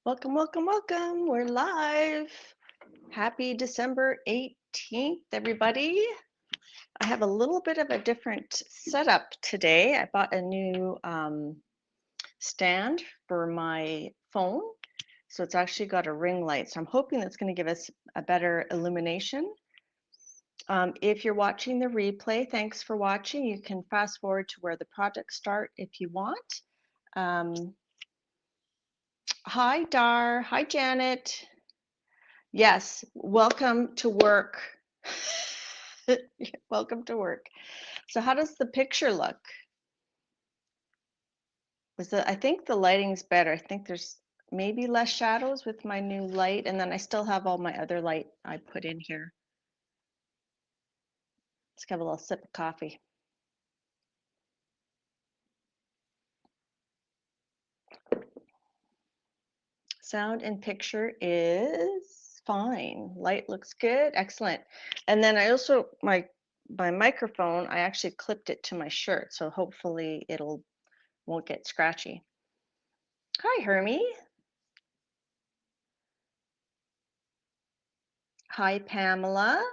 Welcome, welcome, welcome. We're live. Happy December 18th, everybody. I have a little bit of a different setup today. I bought a new stand for my phone. So it's actually got a ring light. So I'm hoping that's going to give us a better illumination. If you're watching the replay, thanks for watching. You can fast forward to where the projects start if you want. Hi, Dar. Hi, Janet. Yes, welcome to work. Welcome to work. So how does the picture look? I think the lighting's better. I think there's maybe less shadows with my new light, and then I still have all my other light I put in here. Let's have a little sip of coffee. Sound and picture is fine. Light looks good. Excellent. And then I also, my microphone, I actually clipped it to my shirt, so hopefully won't get scratchy. Hi, Hermie. Hi, Pamela.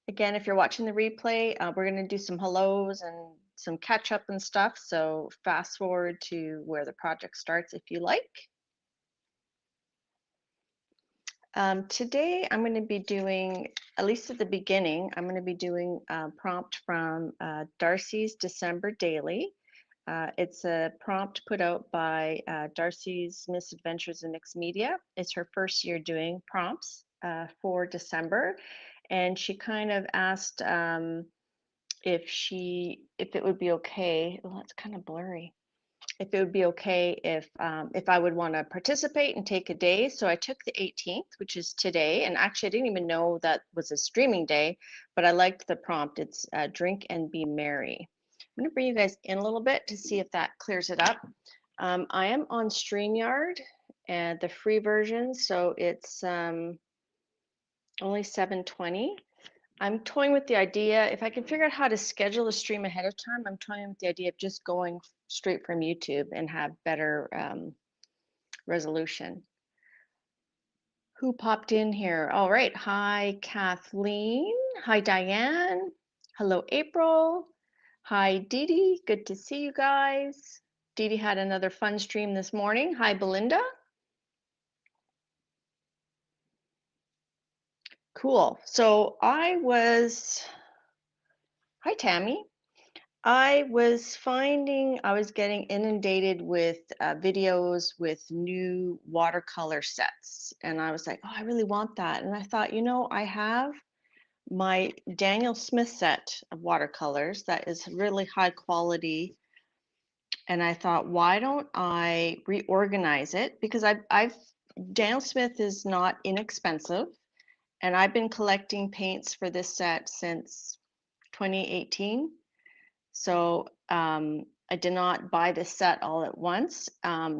Again, if you're watching the replay, we're going to do some hellos and some catch up and stuff. So fast forward to where the project starts if you like. Today, I'm going to be doing, at least at the beginning, I'm going to be doing a prompt from Darcy's December Daily. It's a prompt put out by Darcy's Misadventures in Mixed Media. It's her first year doing prompts for December. And she kind of asked if it would be okay. Well, that's kind of blurry. If it would be okay if I would want to participate and take a day. So I took the 18th, which is today, and actually I didn't even know that was a streaming day, but I liked the prompt. It's drink and be merry. I'm going to bring you guys in a little bit to see if that clears it up. I am on StreamYard and the free version, so it's only 720. I'm toying with the idea, if I can figure out how to schedule a stream ahead of time, I'm toying with the idea of just going straight from YouTube and have better resolution. Who popped in here? All right. Hi, Kathleen. Hi, Diane. Hello, April. Hi, Dee Dee. Good to see you guys. Dee Dee had another fun stream this morning. Hi, Belinda. Cool. So hi, Tammy. I was getting inundated with videos with new watercolor sets. And I was like, oh, I really want that. And I thought, I have my Daniel Smith set of watercolors that is really high quality. And I thought, why don't I reorganize it? Because Daniel Smith is not inexpensive. And I've been collecting paints for this set since 2018. So I did not buy this set all at once.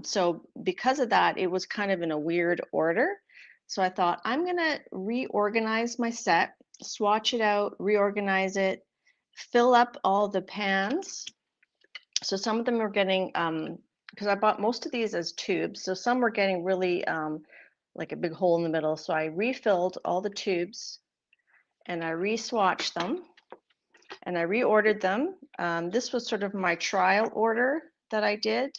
So because of that, it was kind of in a weird order. So I thought I'm going to reorganize my set, swatch it out, reorganize it, fill up all the pans. So some of them are getting, because I bought most of these as tubes. So some were getting really like a big hole in the middle. So I refilled all the tubes and I re-swatched them. And I reordered them. This was sort of my trial order that I did.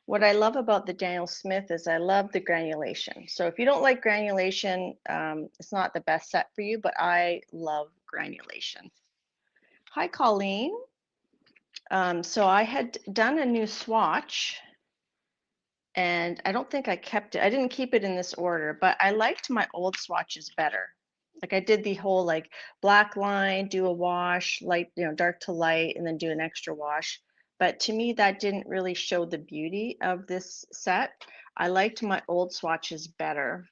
What I love about the Daniel Smith is I love the granulation. So if you don't like granulation, it's not the best set for you, but I love granulation. Hi, Colleen. So I had done a new swatch and I don't think I kept it. I didn't keep it in this order, but I liked my old swatches better. Like I did the whole like black line, do a wash, light, dark to light, and then do an extra wash. But to me, that didn't really show the beauty of this set. I liked my old swatches better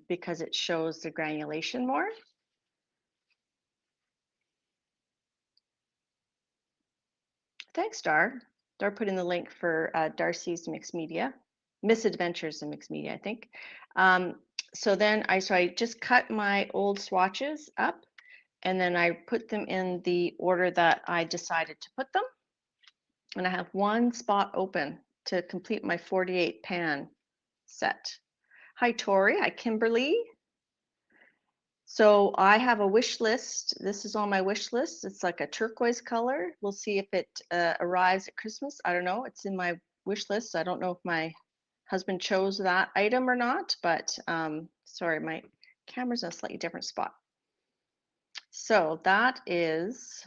because it shows the granulation more. Thanks, Dar. Dar put in the link for Darcy's Mixed Media, Misadventures in Mixed Media, I think. So I just cut my old swatches up and then I put them in the order that I decided to put them. And I have one spot open. to complete my 48 pan set. Hi, Tori. Hi, Kimberly. So I have a wish list. This is on my wish list. It's like a turquoise color. We'll see if it arrives at Christmas. I don't know. It's in my wish list. So I don't know if my husband chose that item or not, but sorry, my camera's in a slightly different spot. So that is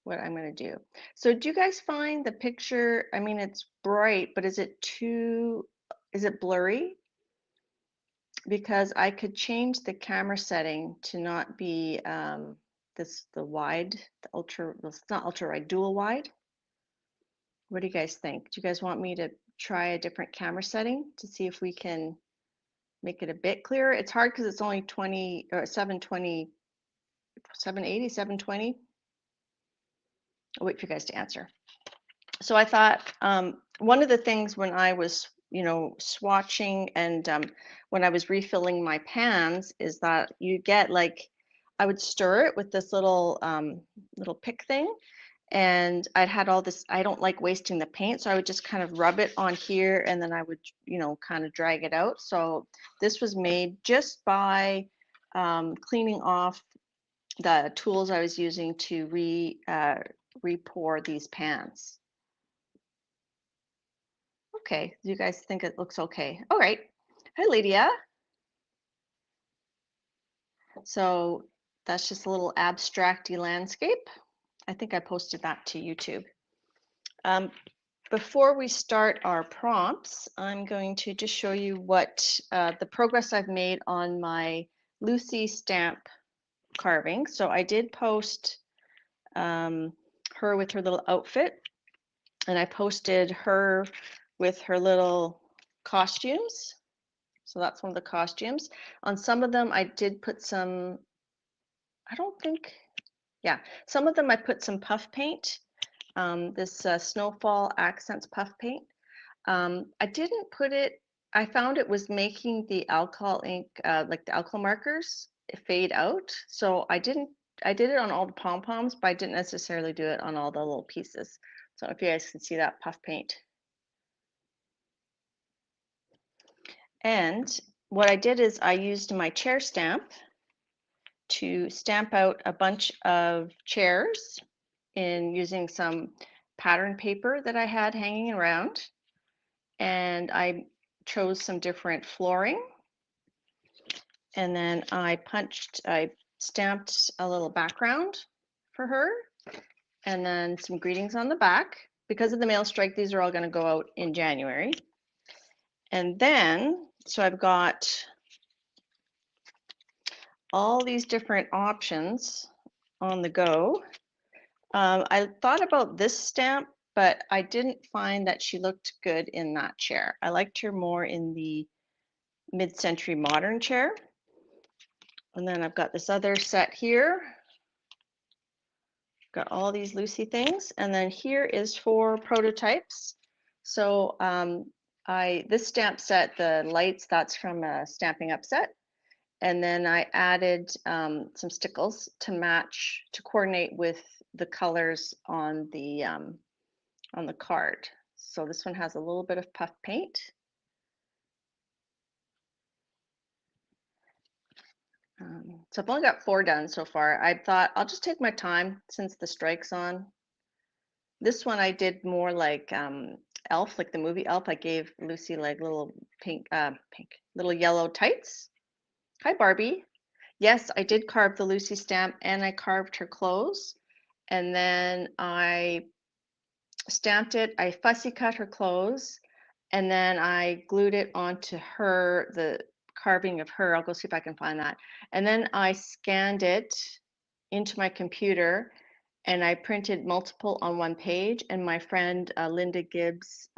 what I'm going to do. So do you guys find the picture, I mean, it's bright, but is it blurry? Because I could change the camera setting to not be the wide, the ultra, well, it's not ultra wide, dual wide. What do you guys think? Do you guys want me to try a different camera setting to see if we can make it a bit clearer? It's hard because it's only 20 or 720, 780, 720. I'll wait for you guys to answer. So I thought one of the things when I was, swatching and when I was refilling my pans is that you get like, I would stir it with this little pick thing, and I'd had all this, I don't like wasting the paint, so I would just kind of rub it on here and then I would, kind of drag it out. So this was made just by cleaning off the tools I was using to re-pour these pans. Okay, you guys think it looks okay. All right. Hi, Lydia. So that's just a little abstracty landscape. I think I posted that to YouTube. Before we start our prompts, I'm going to just show you what the progress I've made on my Lucy stamp carving. So I did post her with her little outfit, and I posted her with her little costumes. So that's one of the costumes. On some of them, I did put some, some of them I put some puff paint, this Snowfall Accents puff paint. I didn't put it, I found it was making the alcohol ink, like the alcohol markers, fade out. So I did it on all the pom-poms, but I didn't necessarily do it on all the little pieces. So if you guys can see that puff paint. And what I did is I used my chair stamp to stamp out a bunch of chairs in using some pattern paper that I had hanging around. And I chose some different flooring. And then I stamped a little background for her, and then some greetings on the back. Because of the mail strike, these are all going to go out in January. And then, so I've got all these different options on the go. I thought about this stamp, but I didn't find that she looked good in that chair. I liked her more in the mid-century modern chair. And then I've got this other set here. Got all these Lucy things. And then here is for prototypes. So this stamp set, the lights, that's from a Stamping Up set. And then I added some stickles to match, to coordinate with the colors on the card. So this one has a little bit of puff paint. So I've only got 4 done so far. I thought I'll just take my time since the strike's on. This one I did more like Elf, like the movie Elf. I gave Lucy like little little yellow tights. Hi, Barbie. Yes, I did carve the Lucy stamp and I carved her clothes. And then I stamped it, I fussy cut her clothes, and then I glued it onto her, the carving of her. I'll go see if I can find that. And then I scanned it into my computer and I printed multiple on one page. And my friend Linda Gibbs,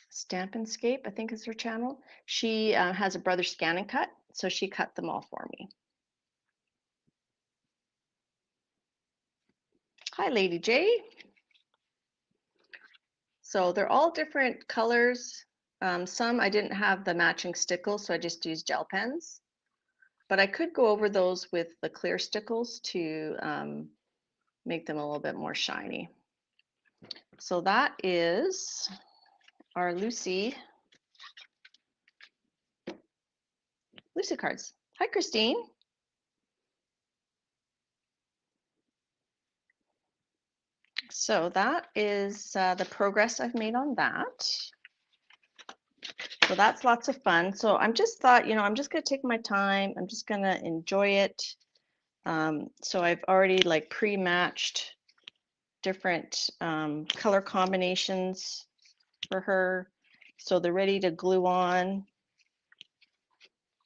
Stamp and Scape, I think is her channel. She has a brother scan and cut, so she cut them all for me. Hi, Lady J. So they're all different colors. Some I didn't have the matching stickles, so I just used gel pens. But I could go over those with the clear stickles to make them a little bit more shiny. So that is our Lucy cards. Hi, Christine. So that is the progress I've made on that. So that's lots of fun. So I'm just thought, you know, I'm just going to take my time. I'm just going to enjoy it. So I've already like pre-matched different color combinations for her. So they're ready to glue on.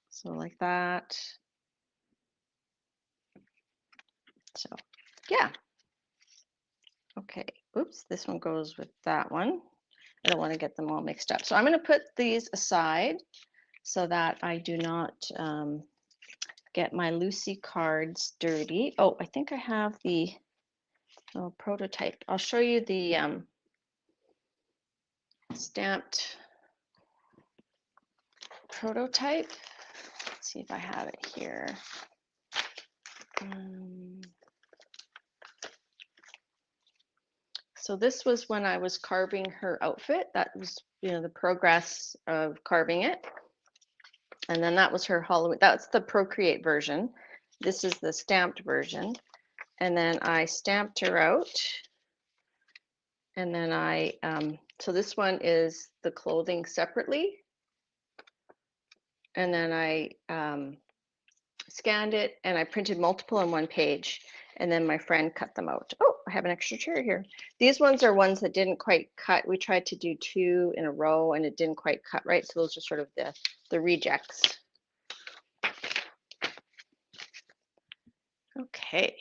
So like that. So yeah. Okay. Oops, this one goes with that one. I don't want to get them all mixed up. So I'm going to put these aside so that I do not get my Lucy cards dirty. Oh, I think I have the prototype. I'll show you the stamped prototype. Let's see if I have it here. So this was when I was carving her outfit. That was, you know, the progress of carving it. And then that was her Halloween. That's the Procreate version. This is the stamped version. And then I stamped her out. And then I, so this one is the clothing separately. And then I scanned it and I printed multiple on one page. And then my friend cut them out. Oh, I have an extra chair here. These ones are ones that didn't quite cut. We tried to do 2 in a row and it didn't quite cut right. So those are sort of the rejects. Okay.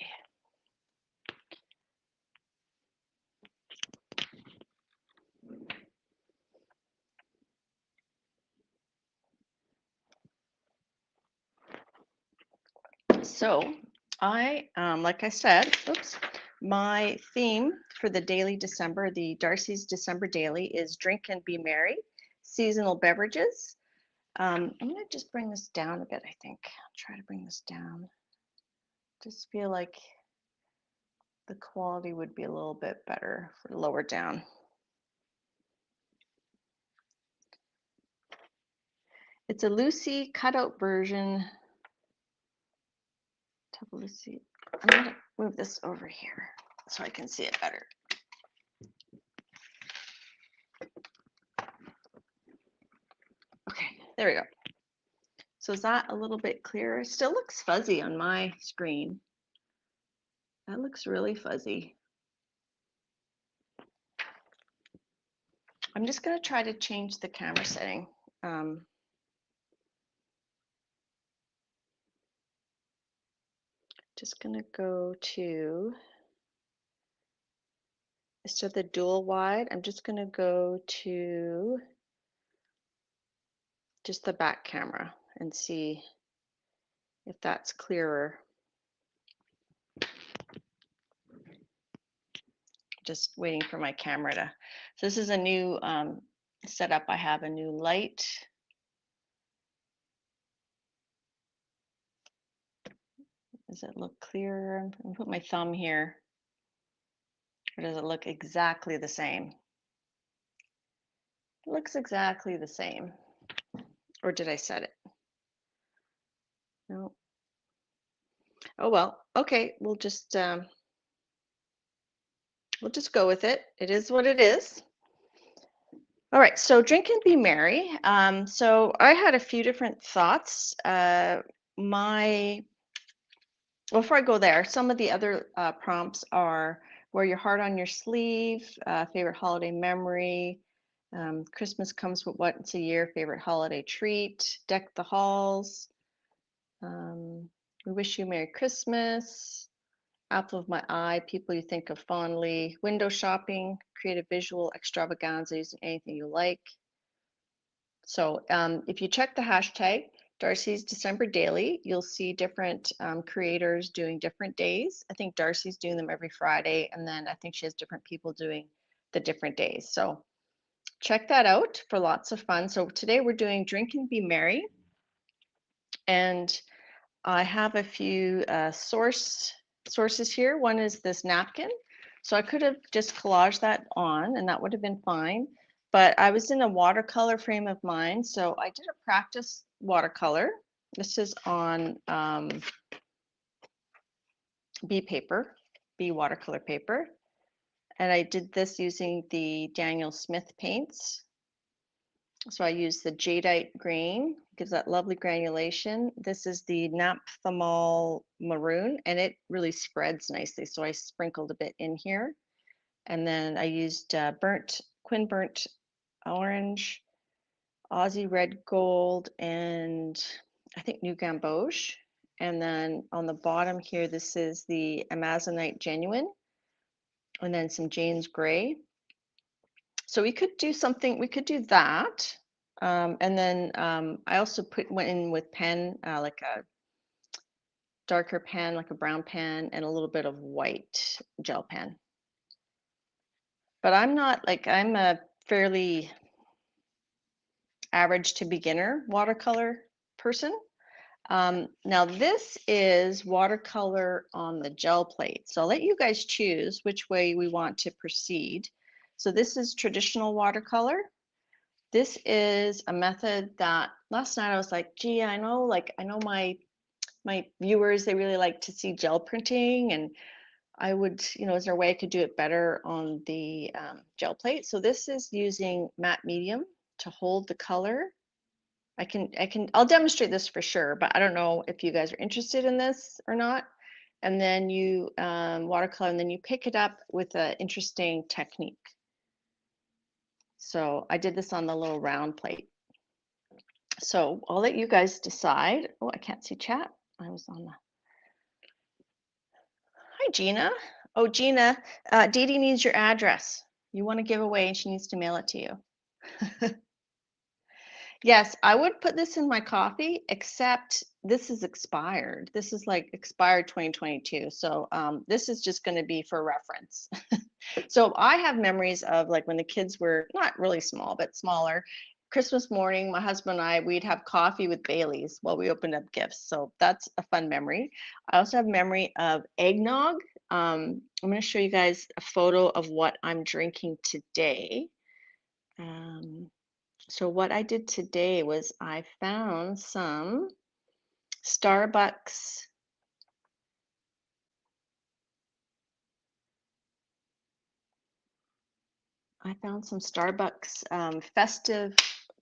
So I, like I said, oops, my theme for the daily December, the Darcy's December daily, is drink and be merry, seasonal beverages. I'm gonna just bring this down a bit, I think. I'll try to bring this down. Just feel like the quality would be a little bit better for lower down. It's a Lucy cutout version. Lucy. I'm gonna move this over here so I can see it better. Okay, there we go. So is that a little bit clearer? It still looks fuzzy on my screen. That looks really fuzzy. I'm just going to try to change the camera setting. Just going to go to, instead of the dual wide, I'm just going to go to just the back camera and see if that's clearer. Just waiting for my camera to, so this is a new setup. I have a new light. Does it look clearer? I'm going to put my thumb here. Or does it look exactly the same? It looks exactly the same. Or did I set it? No. Oh well. Okay, we'll just go with it. It is what it is. All right. So drink and be merry. So I had a few different thoughts. Before I go there, some of the other prompts are wear your heart on your sleeve, favorite holiday memory, Christmas comes once a year, favorite holiday treat, deck the halls, we wish you Merry Christmas, apple of my eye, people you think of fondly, window shopping, creative visual extravaganzas, anything you like. So if you check the hashtag Darcy's December Daily, you'll see different creators doing different days. I think Darcy's doing them every Friday, and then I think she has different people doing the different days. So check that out for lots of fun. So today we're doing Drink and Be Merry. And I have a few sources here. One is this napkin. So I could have just collaged that on and that would have been fine. But I was in a watercolor frame of mind, so I did a practice watercolor. This is on B paper, B watercolor paper. And I did this using the Daniel Smith paints. So I used the jadeite green, gives that lovely granulation. This is the naphthalmol maroon, and it really spreads nicely. So I sprinkled a bit in here. And then I used Quin burnt orange, Aussie red gold, and I think New Gamboge. And then on the bottom here, this is the Amazonite genuine, and then some Jane's gray. So we could do something, we could do that. And then I also went in with pen, like a darker pen, like a brown pen, and a little bit of white gel pen. But I'm not like, I'm a fairly average to beginner watercolor person. Now this is watercolor on the gel plate. So I'll let you guys choose which way we want to proceed. So this is traditional watercolor. This is a method that last night I was like, gee, I know my viewers, they really like to see gel printing, and I would, is there a way I could do it better on the gel plate? So this is using matte medium to hold the color. I'll demonstrate this for sure, but I don't know if you guys are interested in this or not. And then you watercolor, and then you pick it up with an interesting technique. So I did this on the little round plate. So I'll let you guys decide. Oh, I can't see chat. I was on the. Hi, Gina. Oh, Gina, Dee Dee needs your address. You want to give away, and she needs to mail it to you. Yes, I would put this in my coffee, except this is expired. This is like expired 2022. So this is just going to be for reference. So I have memories of like when the kids were not really small, but smaller. Christmas morning, my husband and I, we'd have coffee with Baileys while we opened up gifts. So that's a fun memory. I also have memory of eggnog. I'm going to show you guys a photo of what I'm drinking today. So what I did today was I found some Starbucks. Festive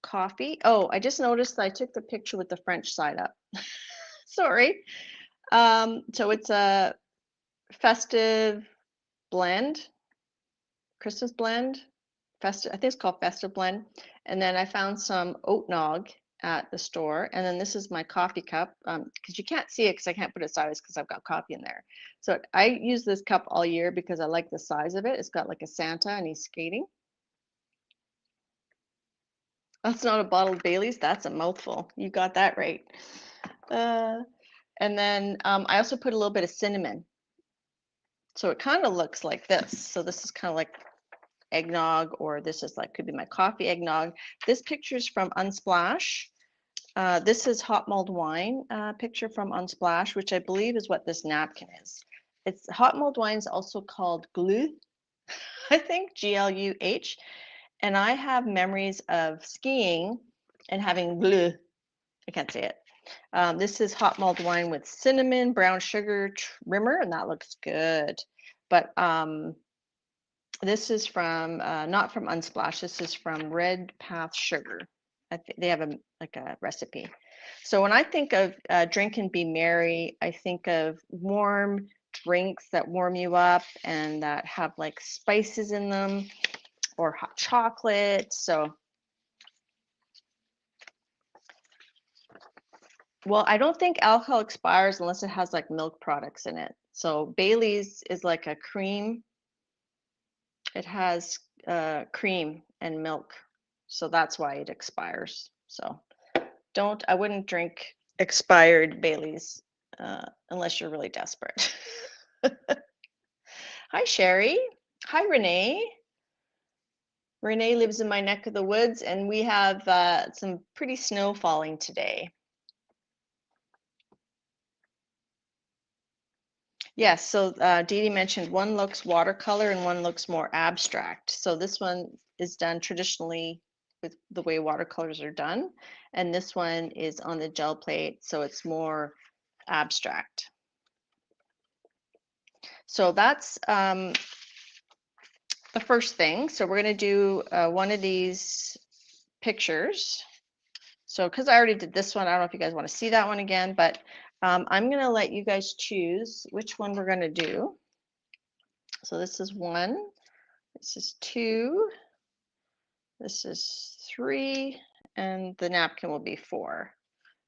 coffee. Oh, I just noticed that I took the picture with the French side up. Sorry. So it's a festive blend, Christmas blend. Festive, I think it's called Festive Blend. And then I found some oat nog at the store. And then this is my coffee cup, because you can't see it because I can't put it sideways because I've got coffee in there. So I use this cup all year because I like the size of it. It's got like a Santa and he's skating. That's not a bottle of Bailey's. That's a mouthful. You got that right. And then I also put a little bit of cinnamon. So it kind of looks like this. So this is kind of like eggnog, or this is like, could be my coffee eggnog. This picture is from Unsplash. This is hot mulled wine picture from Unsplash, which I believe is what this napkin is. It's hot mulled wine is also called glue, I think, Gluh. And I have memories of skiing and having glue. I can't say it. This is hot mulled wine with cinnamon, brown sugar trimmer, and that looks good. But this is from not from Unsplash. This is from RedPath Sugar. They have like a recipe. So when I think of drink and be merry, I think of warm drinks that warm you up and that have like spices in them, or hot chocolate. So, well, I don't think alcohol expires unless it has like milk products in it. So Bailey's is like a cream. It has cream and milk, so that's why it expires. So I wouldn't drink expired Baileys unless you're really desperate. Hi, Sherry. Hi, Renee. Renee lives in my neck of the woods, and we have some pretty snow falling today. Yes, so Dee Dee mentioned one looks watercolor and one looks more abstract. So this one is done traditionally with the way watercolors are done, and this one is on the gel plate, so it's more abstract. So that's the first thing. So we're going to do one of these pictures. So because I already did this one, I don't know if you guys want to see that one again, but I'm going to let you guys choose which one we're going to do. So this is 1, this is 2, this is 3, and the napkin will be 4.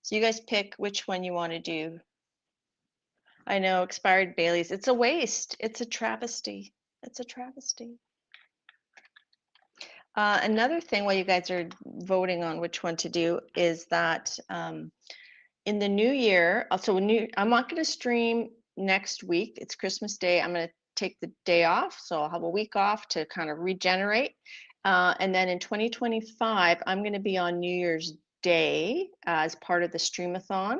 So you guys pick which one you want to do. I know, expired Baileys. It's a waste. It's a travesty. It's a travesty. Another thing while you guys are voting on which one to do is that in the new year, I'm not going to stream next week. It's Christmas Day. I'm going to take the day off. So I'll have a week off to kind of regenerate. And then in 2025, I'm going to be on New Year's Day as part of the Streamathon,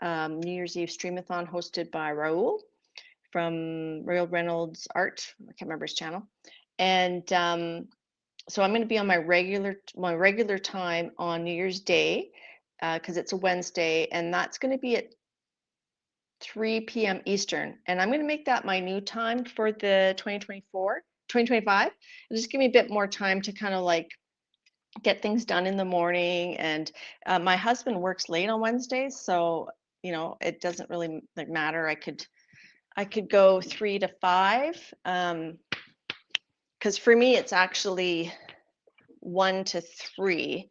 New Year's Eve Streamathon hosted by Raul from Royal Reynolds Art. I can't remember his channel. And so I'm going to be on my regular time on New Year's Day because it's a Wednesday, and that's going to be at 3 p.m. Eastern. And I'm going to make that my new time for the 2025. It'll just give me a bit more time to kind of like get things done in the morning. And my husband works late on Wednesdays, so you know it doesn't really like matter. I could go 3 to 5 because for me it's actually 1 to 3.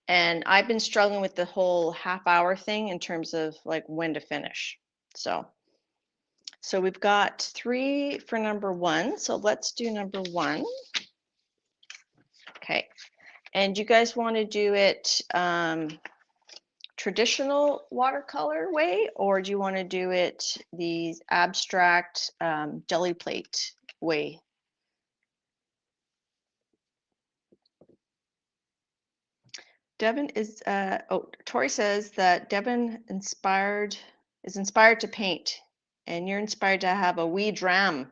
And I've been struggling with the whole half-hour thing in terms of like when to finish. So we've got 3 for number 1. So let's do number 1. Okay. And you guys want to do it traditional watercolor way, or do you want to do it the abstract jelly plate way? Devin is, Tori says that Devin is inspired to paint, and you're inspired to have a wee dram.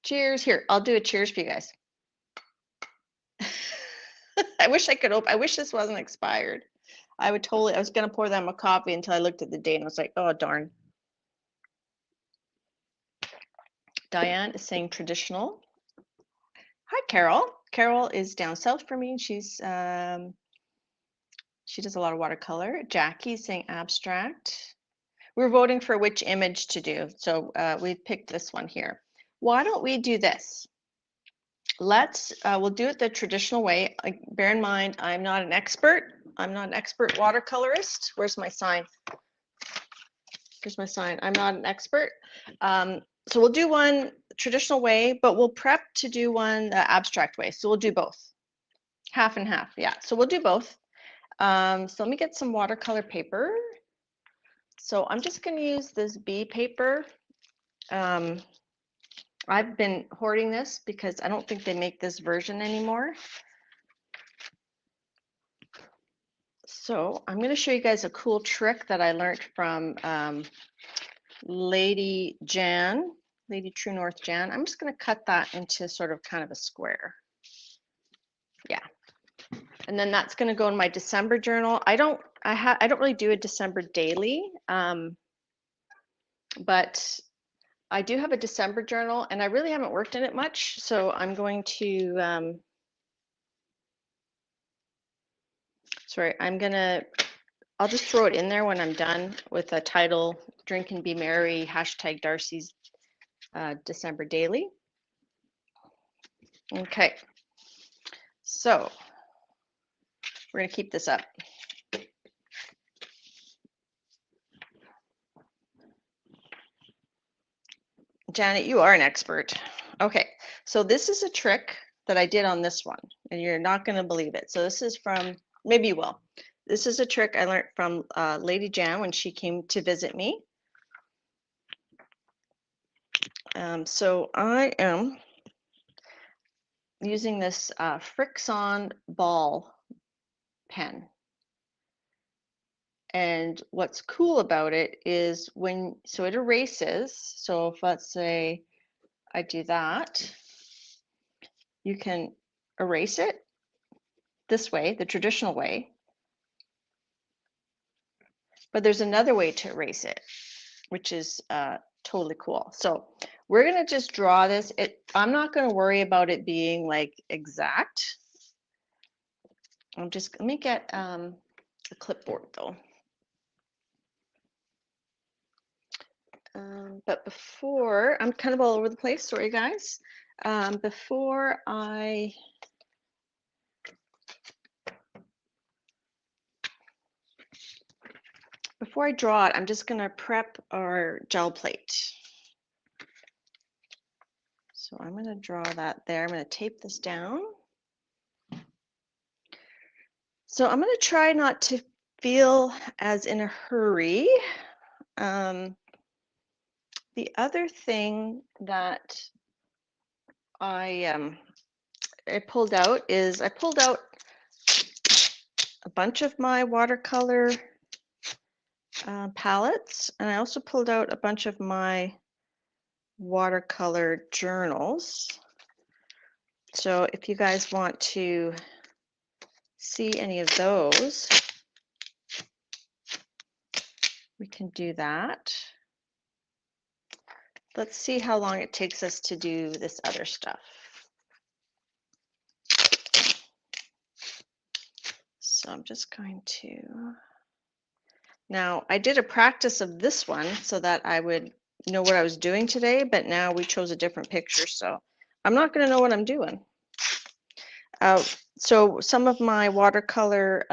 Cheers. Here, I'll do a cheers for you guys. I wish I could I wish this wasn't expired. I was going to pour them a coffee until I looked at the date and I was like, oh, darn. Diane is saying traditional. Hi, Carol. Carol is down south for me. She does a lot of watercolor. Jackie's saying abstract. We're voting for which image to do. So we picked this one here. Why don't we do this? We'll do it the traditional way. Bear in mind, I'm not an expert. I'm not an expert watercolorist. Where's my sign? Here's my sign. I'm not an expert. So we'll do one traditional way, but we'll prep to do one the abstract way. So we'll do both. Half and half, yeah. So we'll do both. So let me get some watercolor paper. So I'm just going to use this B paper. I've been hoarding this because I don't think they make this version anymore. So I'm going to show you guys a cool trick that I learned from Lady Jan, Lady True North Jan. I'm just going to cut that into sort of kind of a square. Yeah. And then that's going to go in my December journal. I don't really do a December daily, but I do have a December journal, and I really haven't worked in it much. So I'm going to, I'll just throw it in there when I'm done with a title, Drink and Be Merry, #Darcy's December Daily. Okay, so we're gonna keep this up. Janet, you are an expert. Okay, so this is a trick that I did on this one, and you're not gonna believe it. So this is from, maybe you will. This is a trick I learned from Lady Jan when she came to visit me. So I am using this Frixion ball pen. And what's cool about it is so it erases. So if let's say I do that, you can erase it this way, the traditional way. But there's another way to erase it, which is totally cool. So we're gonna just draw this. I'm not gonna worry about it being like exact. Let me get a clipboard though. But before, I'm kind of all over the place, sorry guys. Before I draw it, I'm just gonna prep our gel plate. So I'm gonna draw that there. I'm gonna tape this down. So I'm gonna try not to feel as in a hurry. The other thing that I pulled out is I pulled out a bunch of my watercolor palettes, and I also pulled out a bunch of my watercolor journals. So if you guys want to see any of those, we can do that. Let's see how long it takes us to do this other stuff. So I'm just going to, now I did a practice of this one so that I would know what I was doing today, but now we chose a different picture, so I'm not going to know what I'm doing. So some of my watercolor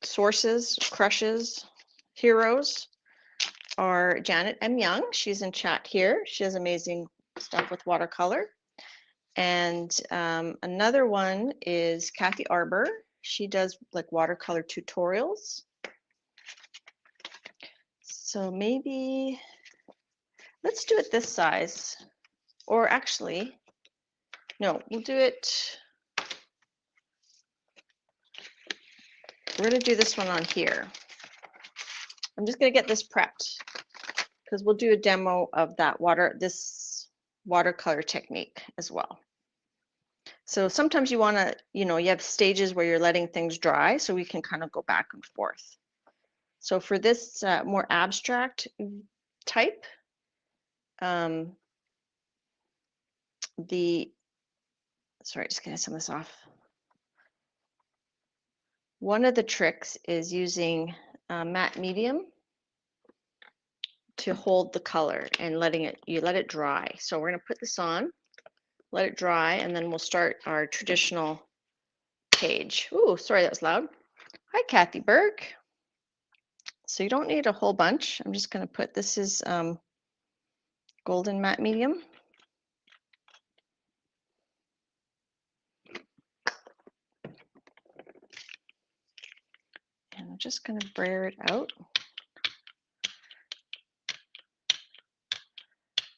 sources, crushes, heroes are Janet M. Young. She's in chat here. She has amazing stuff with watercolor. And another one is Kathy Arbor. She does like watercolor tutorials. So maybe let's do it this size. Or actually, no, we'll do it. We're going to do this one on here. I'm just going to get this prepped because we'll do a demo of that this watercolor technique as well. So sometimes you want to, you have stages where you're letting things dry, so we can kind of go back and forth. So for this more abstract type, sorry, just getting some of this off. One of the tricks is using matte medium to hold the color and you let it dry. So we're going to put this on, let it dry, and then we'll start our traditional page. Ooh, sorry, that was loud. Hi, Kathy Berg. So you don't need a whole bunch. I'm just going to put, this is golden matte medium. And I'm just going to brayer it out.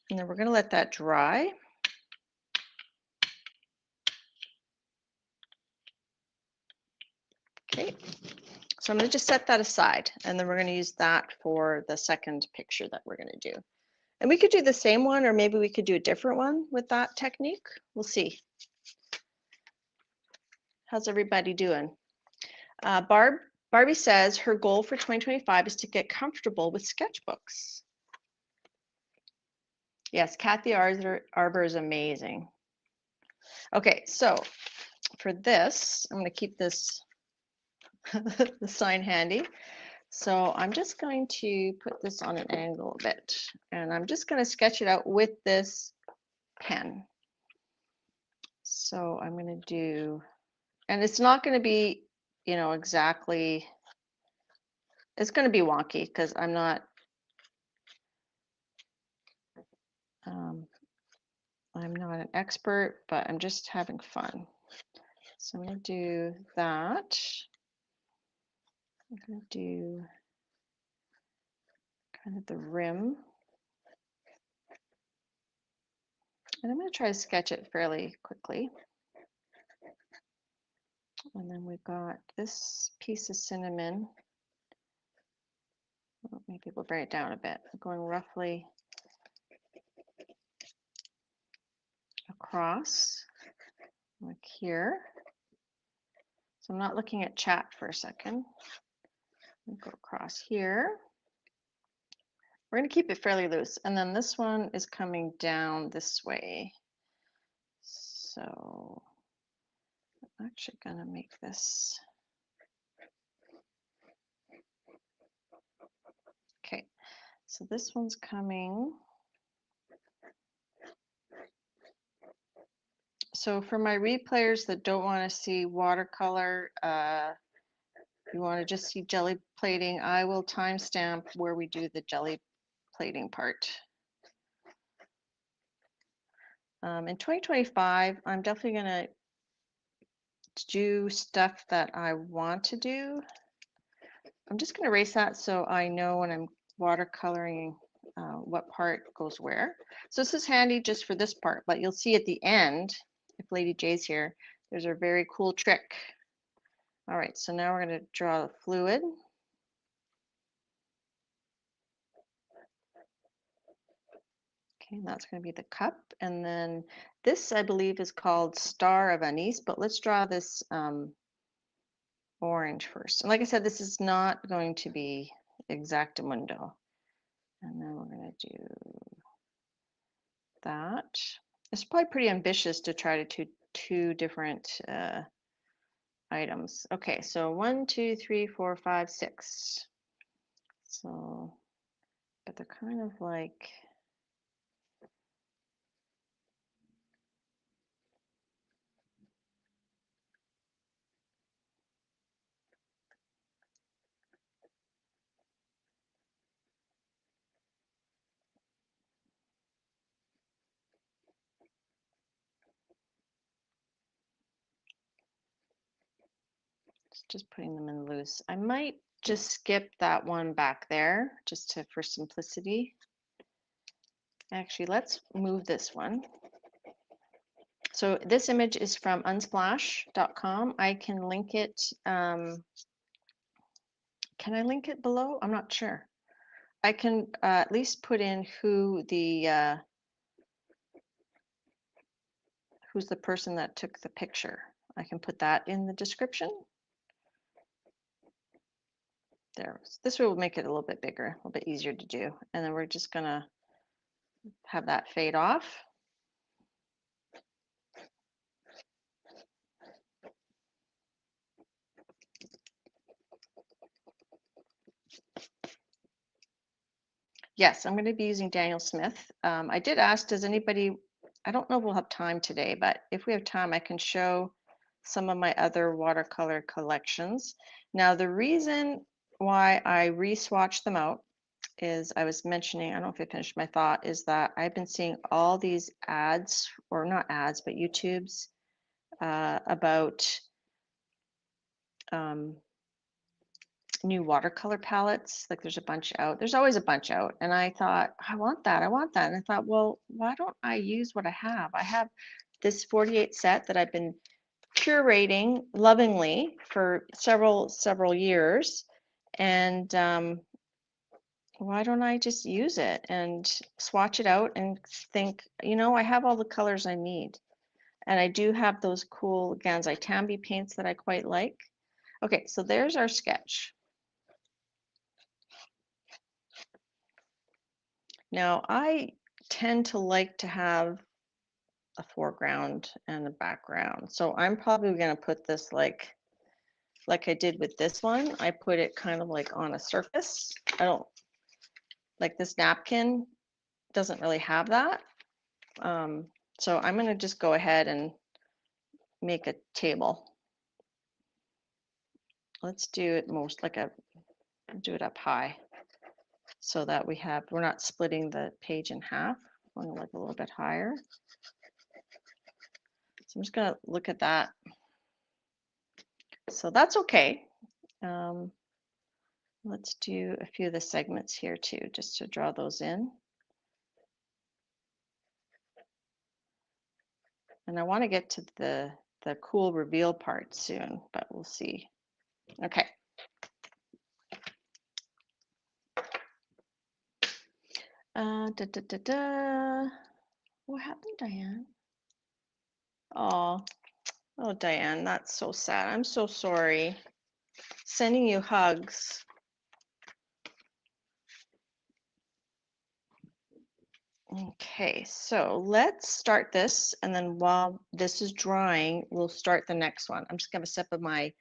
And then we're going to let that dry. Okay, so I'm going to just set that aside, and then we're going to use that for the second picture that we're going to do. And we could do the same one, or maybe we could do a different one with that technique. We'll see. How's everybody doing? Barbie says her goal for 2025 is to get comfortable with sketchbooks. Yes, Kathy Arbor is amazing. Okay, so for this, I'm going to keep this the sign handy. So I'm just going to put this on an angle a bit, and I'm just going to sketch it out with this pen. So I'm going to do, and it's not going to be, exactly, it's going to be wonky because I'm not an expert, but I'm just having fun. So I'm going to do that. I'm going to do kind of the rim. And I'm going to try to sketch it fairly quickly. And then we've got this piece of cinnamon. Maybe we'll bring it down a bit. Going roughly across, like here. So I'm not looking at chat for a second. We'll go across here. We're going to keep it fairly loose. And then this one is coming down this way. So I'm actually going to make this. Okay, so this one's coming. So for my replayers that don't want to see watercolor, you want to just see jelly plating, I will timestamp where we do the jelly plating part. In 2025, I'm definitely going to do stuff that I want to do. I'm just going to erase that so I know when I'm watercoloring what part goes where. So this is handy just for this part, but you'll see at the end, if Lady J's here, there's a very cool trick. All right, so now we're going to draw the fluid. Okay, and that's going to be the cup. And then this, I believe, is called Star of Anise, but let's draw this orange first. And like I said, this is not going to be exactamundo. And then we're going to do that. It's probably pretty ambitious to try to do two different items. Okay, so 1, 2, 3, 4, 5, 6. So, but they're kind of like, just putting them in loose. I might just skip that one back there just to, for simplicity. Actually, let's move this one. So this image is from unsplash.com. I can link it. Can I link it below? I'm not sure. I can at least put in who the who's the person that took the picture. I can put that in the description. There. This will make it a little bit bigger, a little bit easier to do. And then we're just gonna have that fade off. Yes, I'm going to be using Daniel Smith. I did ask, does anybody, I don't know if we'll have time today, but if we have time, I can show some of my other watercolor collections. Now, the reason why I re-swatched them out is I was mentioning, I don't know if I finished my thought, is that I've been seeing all these ads, or not ads, but YouTubes about new watercolor palettes. Like there's a bunch out. There's always a bunch out. And I thought, I want that. I want that. And I thought, well, why don't I use what I have? I have this 48 set that I've been curating lovingly for several years. And why don't I just use it and swatch it out and think, you know, I have all the colors I need. And I do have those cool Ganzai paints that I quite like. Okay, so there's our sketch. Now, I tend to like to have a foreground and a background. So I'm probably going to put this like I did with this one. I put it kind of like on a surface. I don't like this napkin doesn't really have that. So I'm going to just go ahead and make a table. Let's do it most like do it up high so that we're not splitting the page in half. I'm going to look a little bit higher. So I'm just going to look at that. So that's okay. Let's do a few of the segments here too, just to draw those in. And I want to get to the the cool reveal part soon, but we'll see. Okay. What happened, Diane? Oh, Diane, that's so sad. I'm so sorry. Sending you hugs. Okay, so let's start this, and then while this is drying, we'll start the next one. I'm just gonna have a sip of my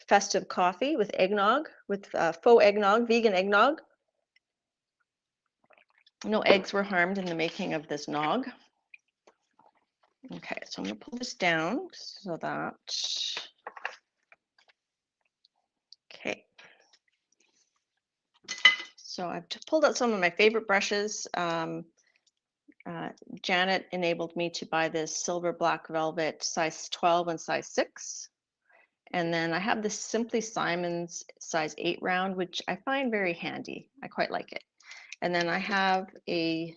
festive coffee with eggnog, with faux eggnog, vegan eggnog. No eggs were harmed in the making of this nog. Okay, so I'm gonna pull this down so that, okay. So I've pulled out some of my favorite brushes. Janet enabled me to buy this silver black velvet size 12 and size 6. And then I have this Simply Simon's size 8 round, which I find very handy. I quite like it. And then I have a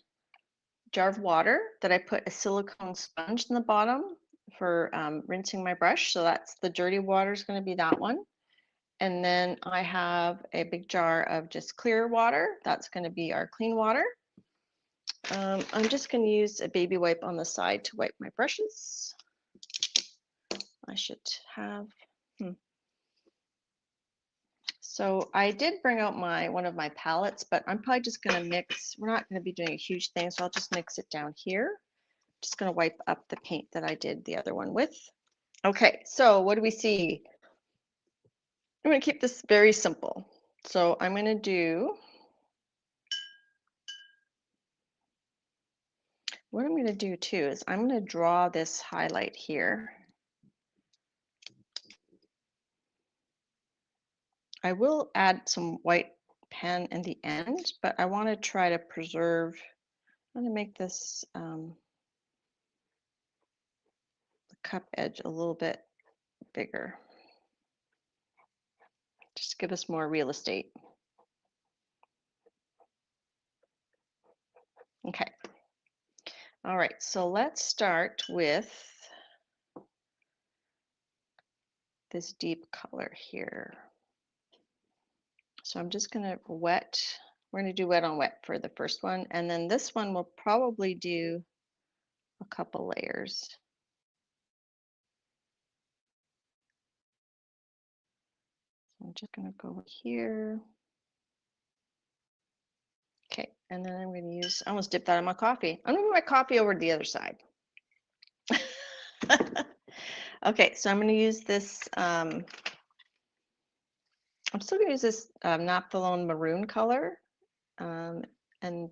jar of water that I put a silicone sponge in the bottom for rinsing my brush. So that's the dirty water is going to be that one. And then I have a big jar of just clear water. That's going to be our clean water. I'm just going to use a baby wipe on the side to wipe my brushes. I should have. So I did bring out one of my palettes, but I'm probably just going to mix. We're not going to be doing a huge thing, so I'll just mix it down here. Just going to wipe up the paint that I did the other one with. Okay, so what do we see? I'm going to keep this very simple. So I'm going to do, what I'm going to do too is I'm going to draw this highlight here. I will add some white pen in the end, but I want to try to preserve, I'm going to make this the cup edge a little bit bigger. Just give us more real estate. Okay. All right, so let's start with this deep color here. So I'm just going to wet. We're going to do wet on wet for the first one. And then this one we'll probably do a couple layers. So I'm just going to go here. Okay, and then I'm going to use, I almost dipped that in my coffee. I'm going to move my coffee over to the other side. Okay, so I'm going to use this, I'm still going to use this naphthalone maroon color, and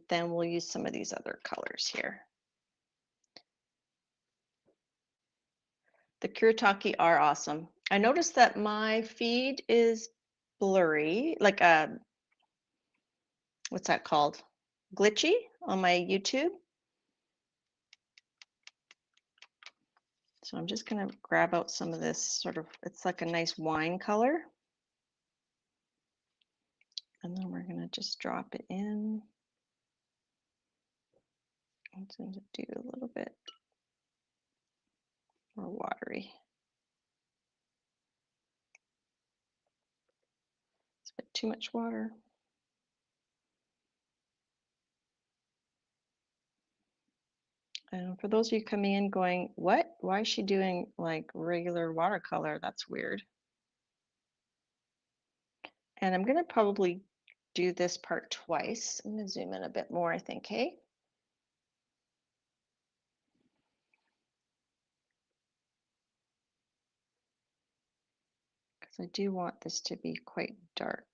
then we'll use some of these other colors here. The Kuretake are awesome. I noticed that my feed is blurry, like what's that called? Glitchy on my YouTube. So I'm just going to grab out some of this sort of, it's like a nice wine color. And then we're going to just drop it in. I'm going to do a little bit more watery. It's a bit too much water. And for those of you coming in going, what? Why is she doing like regular watercolor? That's weird. And I'm going to probably do this part twice. I'm going to zoom in a bit more, I think, hey? Because I do want this to be quite dark.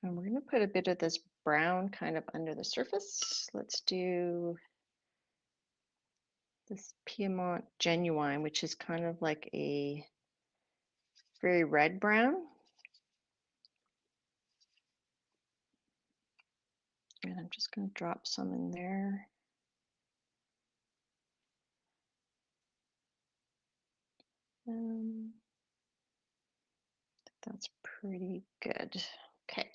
And we're going to put a bit of this brown kind of under the surface. Let's do this Piedmont Genuine, which is kind of like a very red brown. And I'm just going to drop some in there. That's pretty good. Okay.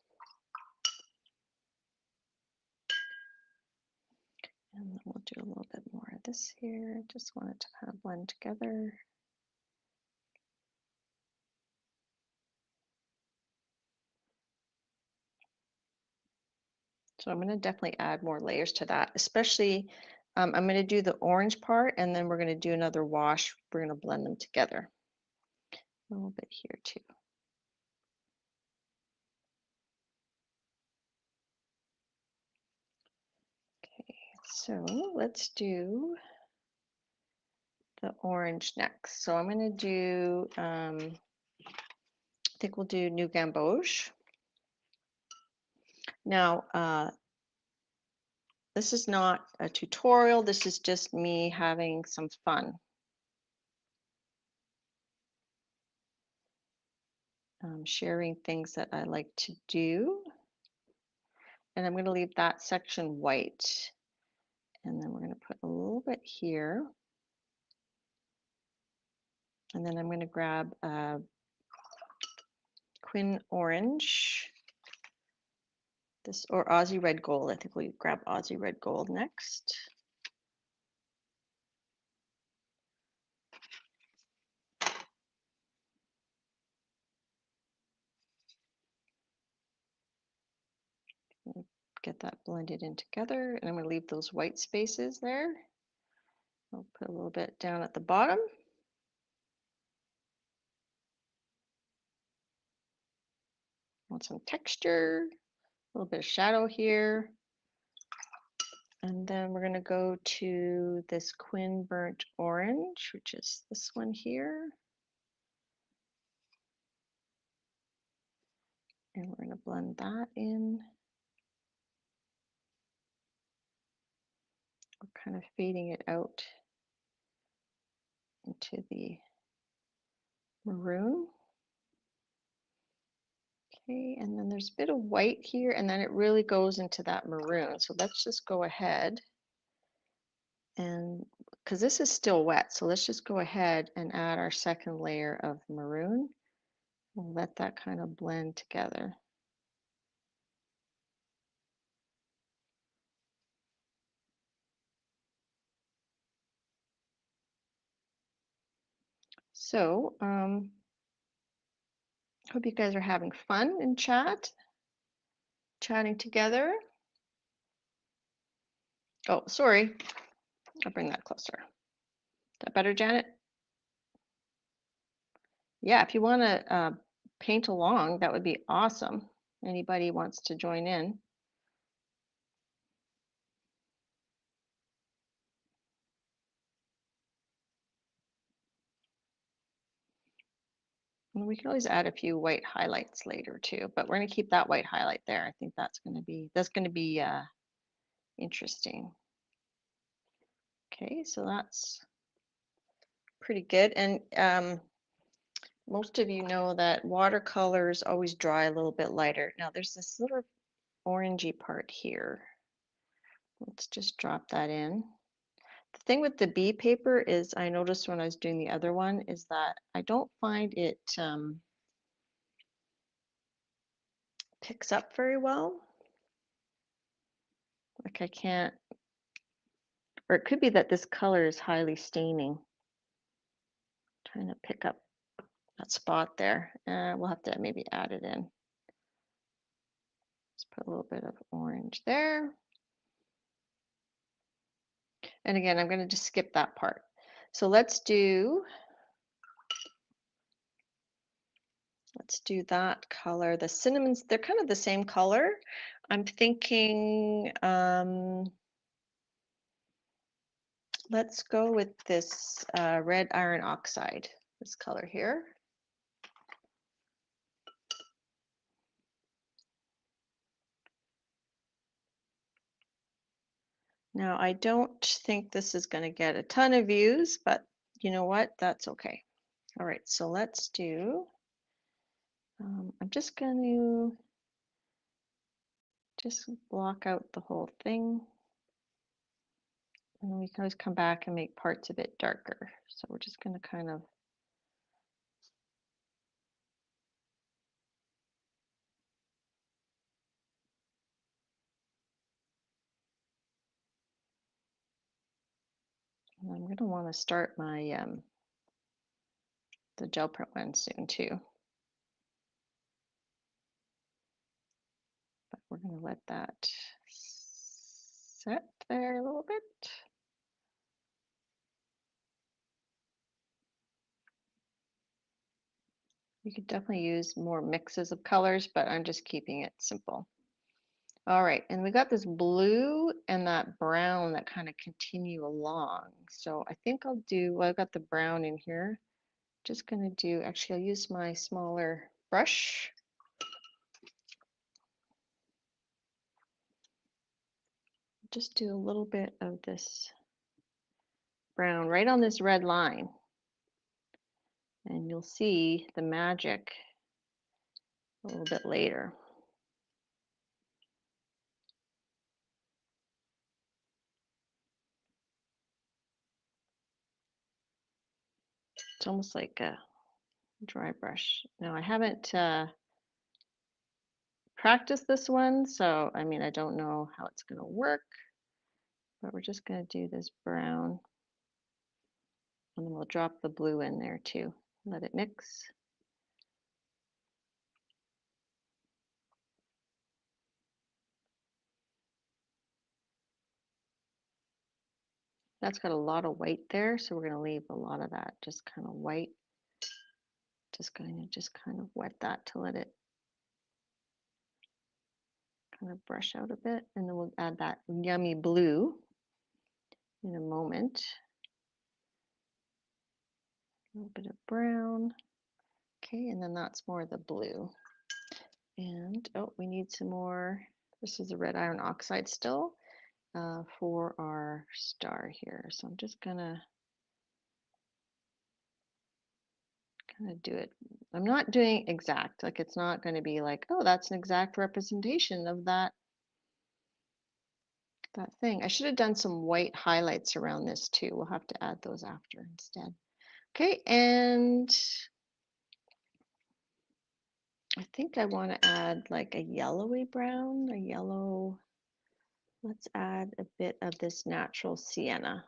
We'll do a little bit more of this here. Just want it to kind of blend together. So I'm going to definitely add more layers to that, especially I'm going to do the orange part and then we're going to do another wash. We're going to blend them together. A little bit here too. Okay, so let's do the orange next. So I'm going to do, I think we'll do New Gamboge. Now, this is not a tutorial. This is just me having some fun. Sharing things that I like to do. And I'm going to leave that section white. And then we're going to put a little bit here. And then I'm going to grab Quin Orange. This, or Aussie Red Gold. I think we grab Aussie Red Gold next. Get that blended in together. And I'm going to leave those white spaces there. I'll put a little bit down at the bottom. Want some texture, a little bit of shadow here. And then we're going to go to this Quin Burnt Orange, which is this one here. And we're going to blend that in. We're kind of fading it out into the maroon. Okay, and then there's a bit of white here, and then it really goes into that maroon. So let's just go ahead and, because this is still wet, so let's just go ahead and add our second layer of maroon. We'll let that kind of blend together. So, hope you guys are having fun in chatting together. Oh, sorry. I'll bring that closer. Is that better, Janet? Yeah, if you want to paint along, that would be awesome. Anybody wants to join in? And we can always add a few white highlights later too, but we're going to keep that white highlight there. I think that's going to be interesting. Okay, so that's pretty good. And most of you know that watercolors always dry a little bit lighter. Now there's this little orangey part here. Let's just drop that in. The thing with the bee paper is I noticed when I was doing the other one is that I don't find it picks up very well. Like I can't, or it could be that this color is highly staining. Trying to pick up that spot there. We'll have to maybe add it in. Let's put a little bit of orange there. And again, I'm going to just skip that part. So let's do that color. The cinnamons, they're kind of the same color. I'm thinking let's go with this red iron oxide, this color here. Now, I don't think this is going to get a ton of views, but you know what? That's okay. All right, so let's do, I'm just going to just block out the whole thing. And then we can always come back and make parts of it darker. So we're just going to kind of I'm going to want to start my the Gelprint one soon too. But we're going to let that set there a little bit. You could definitely use more mixes of colors, but I'm just keeping it simple. All right, and we got this blue and that brown that kind of continue along. So I think I'll do, well, I've got the brown in here. Just gonna do, actually I'll use my smaller brush. Just do a little bit of this brown right on this red line. And you'll see the magic a little bit later. It's almost like a dry brush. Now I haven't practiced this one, so I mean, I don't know how it's gonna work, but we're just gonna do this brown. And then we'll drop the blue in there too. Let it mix. That's got a lot of white there, so we're going to leave a lot of that just kind of white. Just going to just kind of wet that to let it kind of brush out a bit, and then we'll add that yummy blue in a moment. A little bit of brown. Okay, and then that's more of the blue. And oh, we need some more. This is a red iron oxide still for our star here. So I'm just gonna kind of do it. I'm not doing exact, like it's not going to be like, oh, that's an exact representation of that thing. I should have done some white highlights around this too. We'll have to add those after instead. Okay, and I think I want to add like a yellowy brown, a yellow. Let's add a bit of this natural sienna.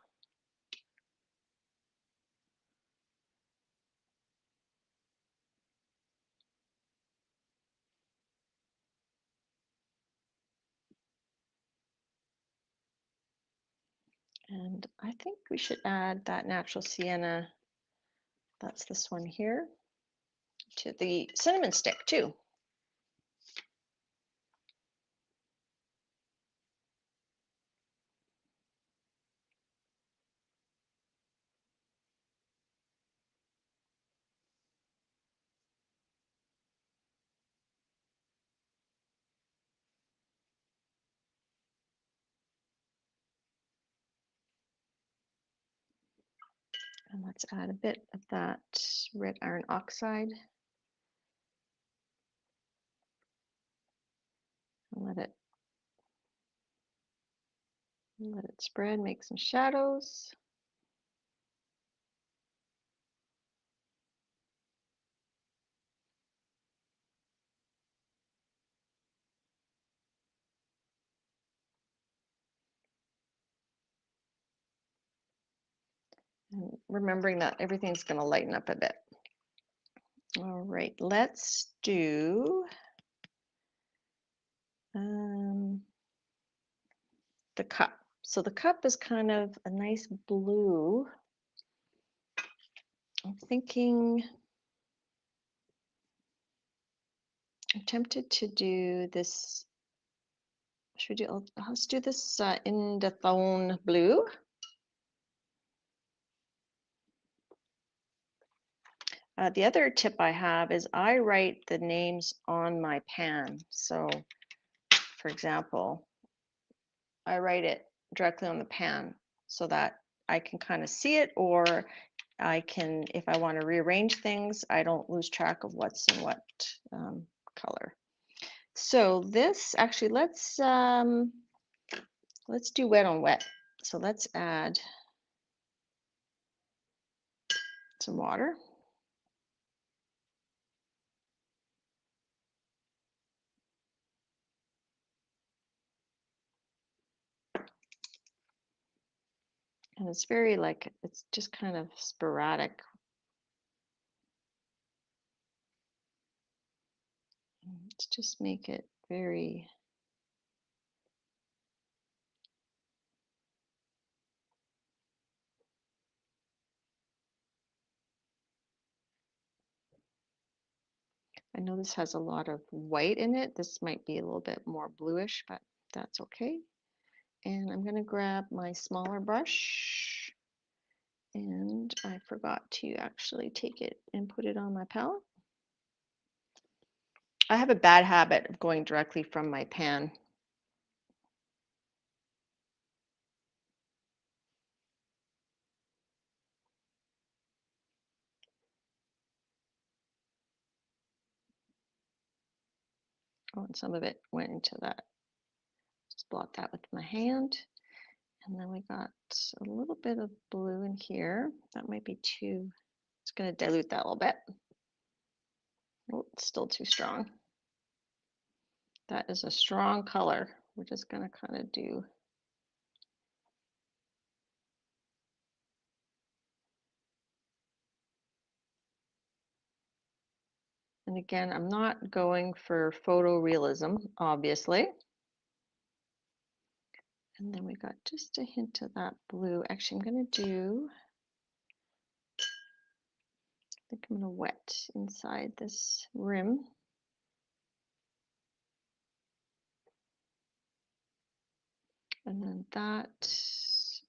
And I think we should add that natural sienna, that's this one here, to the cinnamon stick too. And let's add a bit of that red iron oxide. Let it spread, make some shadows. And remembering that everything's going to lighten up a bit. All right, let's do the cup. So the cup is kind of a nice blue. I'm thinking, I'm tempted to do this. Should we do, let's do this Indothone blue. The other tip I have is I write the names on my pan. So for example, I write it directly on the pan so that I can kind of see it, or I can, if I want to rearrange things, I don't lose track of what's in what color. So this actually, let's do wet on wet. So let's add some water. And it's very like, it's just kind of sporadic. Let's just make it very, I know this has a lot of white in it. This might be a little bit more bluish, but that's okay. And I'm going to grab my smaller brush, and I forgot to actually take it and put it on my palette. I have a bad habit of going directly from my pan. Oh, and some of it went into that. Just blot that with my hand. And then we got a little bit of blue in here. That might be too, it's going to dilute that a little bit. Oh, it's still too strong. That is a strong color. We're just going to kind of do. And again, I'm not going for photorealism, obviously. And then we got just a hint of that blue. Actually, I'm going to do, I think I'm going to wet inside this rim. And then that,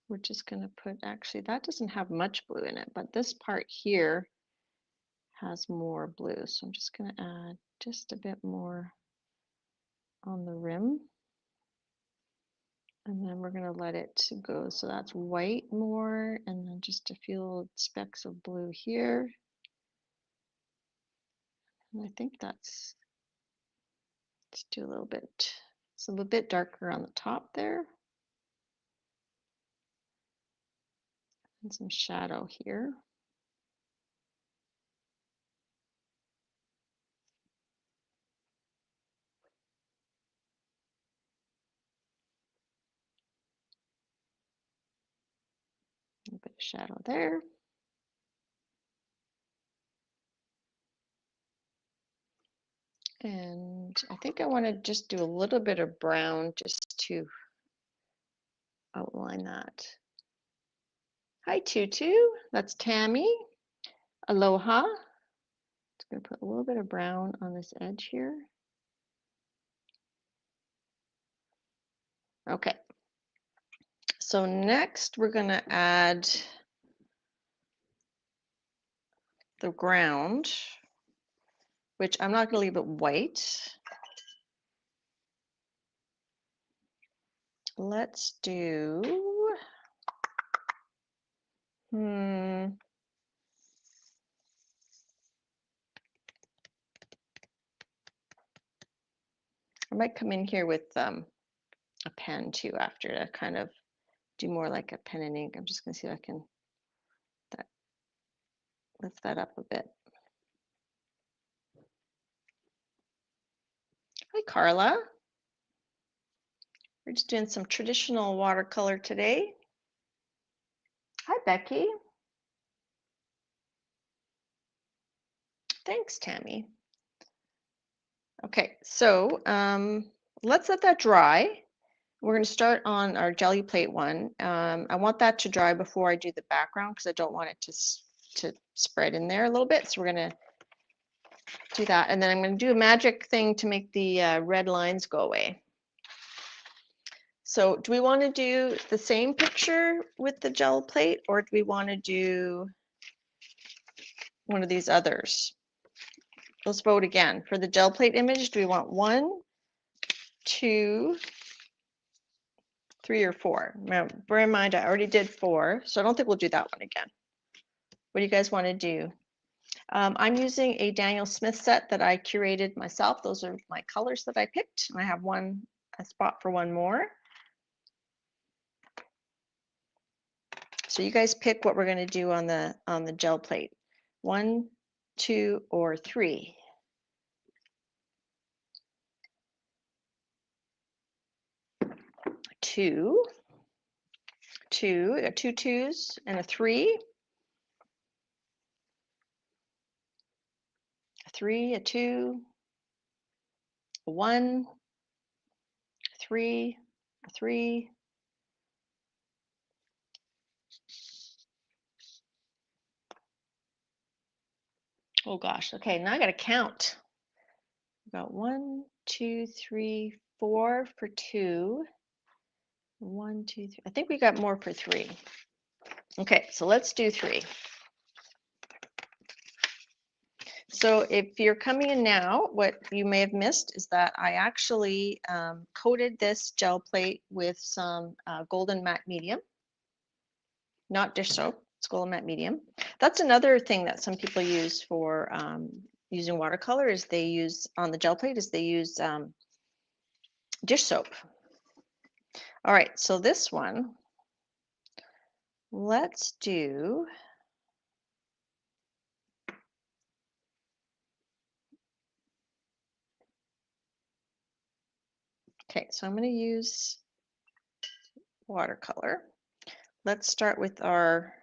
we're just going to put, actually, that doesn't have much blue in it, but this part here has more blue. So I'm just going to add just a bit more on the rim. And then we're going to let it go. So that's white more, and then just a few specks of blue here. And I think that's, let's do a little bit, it's a little bit darker on the top there. And some shadow here. A bit of shadow there. And I think I want to just do a little bit of brown just to outline that. Hi, Tutu. That's Tammy. Aloha. Just going to put a little bit of brown on this edge here. Okay. So next we're going to add the ground, which I'm not going to leave it white. Let's do, I might come in here with a pen too after to kind of do more like a pen and ink. I'm just going to see if I can lift that up a bit. Hi, Carla. We're just doing some traditional watercolor today. Hi, Becky. Thanks, Tammy. Okay, so let's let that dry. We're going to start on our jelly plate one. I want that to dry before I do the background because I don't want it to spread in there a little bit. So we're going to do that. And then I'm going to do a magic thing to make the red lines go away. So do we want to do the same picture with the gel plate, or do we want to do one of these others? Let's vote again. For the gel plate image, do we want 1, 2, 3, or 4? Now, bear in mind, I already did 4, so I don't think we'll do that one again. What do you guys want to do? I'm using a Daniel Smith set that I curated myself. Those are my colors that I picked, and I have a spot for one more. So you guys pick what we're going to do on the gel plate. 1, 2, or 3. Two. 2, got 2 2s and a 3. A 3, a 2, a 1, a 3, a 3. Oh gosh, okay, now I gotta count. We got 1, 2, 3, 4 for 2. 1, 2, 3. I think we got more for 3. Okay, so let's do 3. So if you're coming in now, what you may have missed is that I actually coated this gel plate with some golden matte medium, not dish soap, it's golden matte medium. That's another thing that some people use for using watercolor is they use, on the gel plate, is they use dish soap. All right, so this one, let's do, okay, so I'm going to use watercolor. Let's start with our,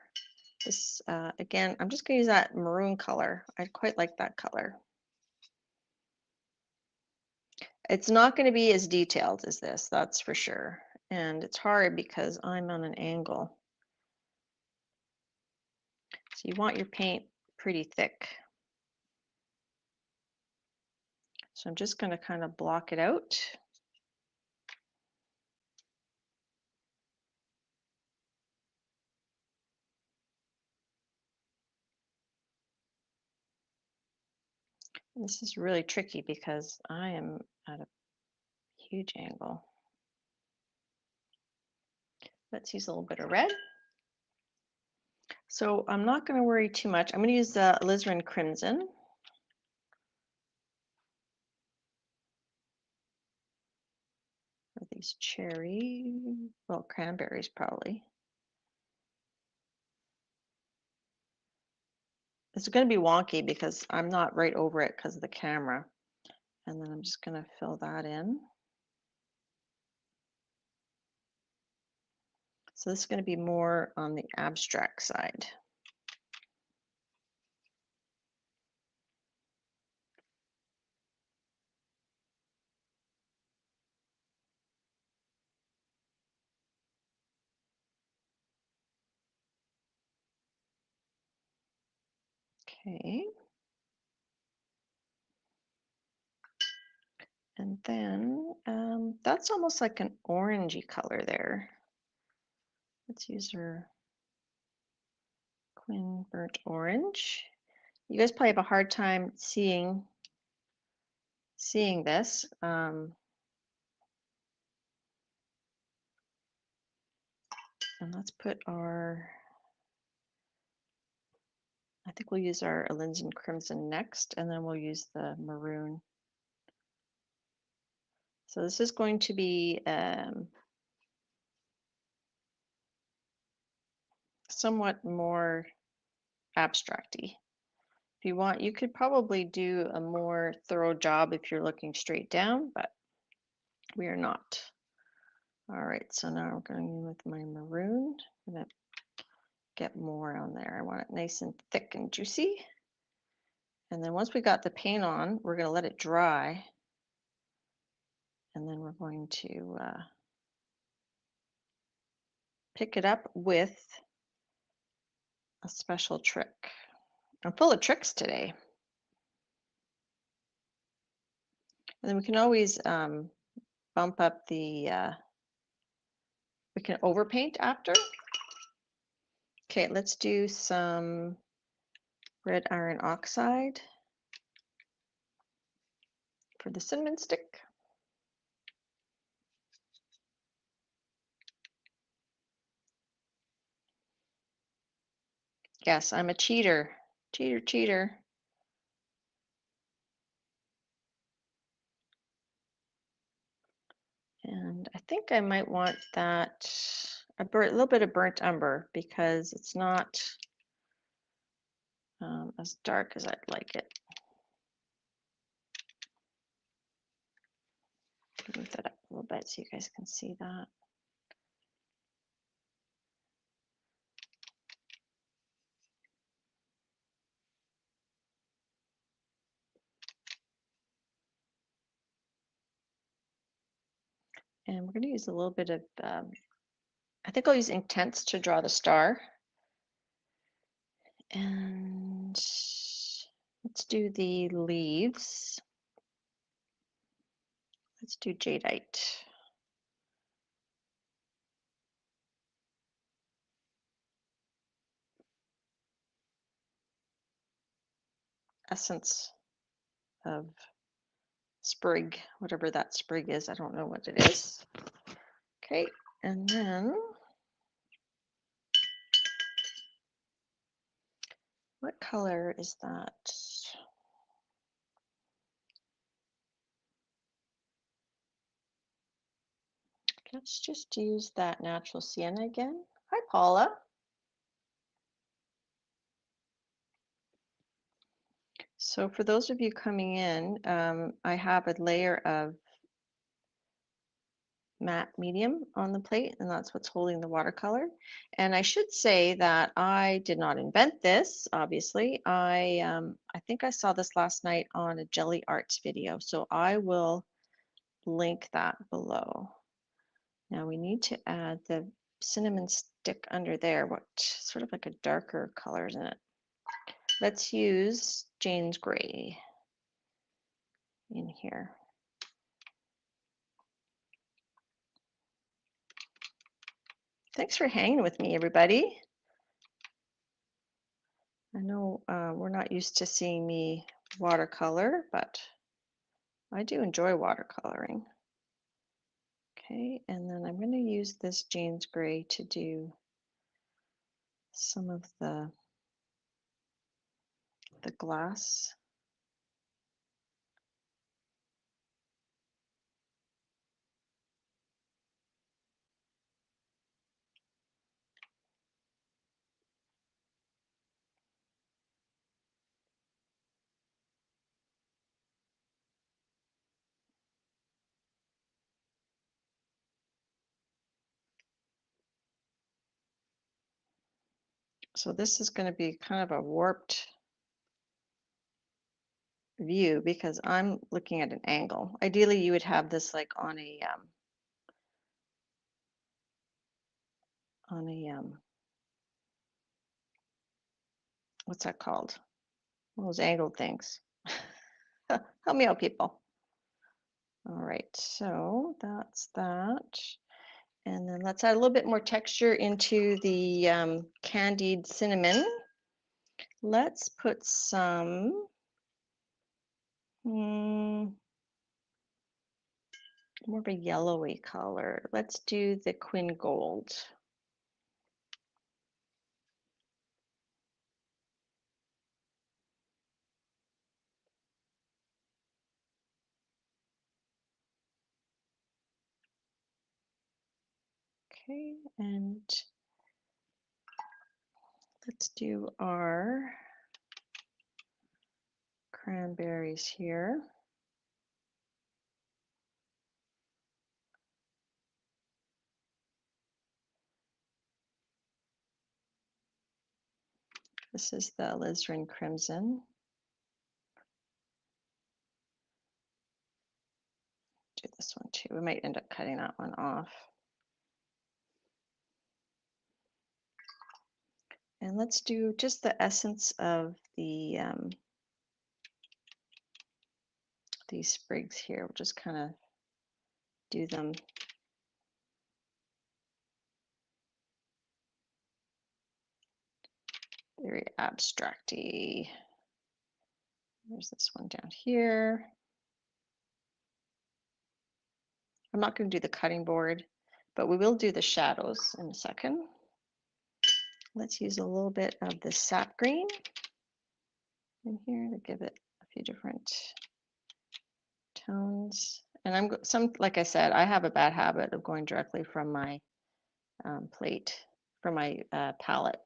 this, again, I'm just going to use that maroon color. I quite like that color. It's not going to be as detailed as this, that's for sure. And it's hard because I'm on an angle. So you want your paint pretty thick. So I'm just going to kind of block it out. This is really tricky because I am at a huge angle. Let's use a little bit of red. So I'm not going to worry too much. I'm going to use the alizarin crimson. For these cherry, well, cranberries probably. It's going to be wonky because I'm not right over it because of the camera. And then I'm just going to fill that in. So this is going to be more on the abstract side. Okay. And then that's almost like an orangey color there. Let's use our Quin Burnt Orange. You guys probably have a hard time seeing this. And let's put our, I think we'll use our alizarin crimson next, and then we'll use the maroon. So this is going to be somewhat more abstracty. If you want, you could probably do a more thorough job if you're looking straight down, but we are not. All right, so now I'm going with my maroon. I'm gonna get more on there. I want it nice and thick and juicy. And then once we got the paint on, we're gonna let it dry. And then we're going to pick it up with a special trick. I'm full of tricks today. And then we can always bump up the, we can overpaint after. Okay, let's do some red iron oxide for the cinnamon stick. Yes, I'm a cheater. Cheater, cheater. And I think I might want that a little bit of burnt umber because it's not as dark as I'd like it. Move that up a little bit so you guys can see that. And we're going to use a little bit of, I think I'll use Intense to draw the star. And let's do the leaves. Let's do Jadeite. Essence of sprig, whatever that sprig is. I don't know what it is. Okay, and then what color is that? Let's just use that natural sienna again. Hi, Paula. So for those of you coming in, I have a layer of matte medium on the plate, and that's what's holding the watercolor. And I should say that I did not invent this, obviously. I think I saw this last night on a gelliarts video, so I will link that below. Now we need to add the cinnamon stick under there, what sort of like a darker color, isn't it? Let's use Jane's Gray in here. Thanks for hanging with me, everybody. I know we're not used to seeing me watercolor, but I do enjoy watercoloring. Okay, and then I'm going to use this Jane's Gray to do some of the glass. So this is going to be kind of a warped view because I'm looking at an angle. Ideally, you would have this like on a what's that called? One of those angled things. Help me out, people. All right, so that's that. And then let's add a little bit more texture into the candied cinnamon. Let's put some more of a yellowy color. Let's do the Quin Gold. Okay, and let's do our cranberries here. This is the alizarin crimson. Do this one too. We might end up cutting that one off. And let's do just the essence of the these sprigs here. We'll just kind of do them very abstract-y. There's this one down here. I'm not going to do the cutting board, but we will do the shadows in a second. Let's use a little bit of the sap green in here to give it a few different tones. And like I said, I have a bad habit of going directly from my plate, from my palette.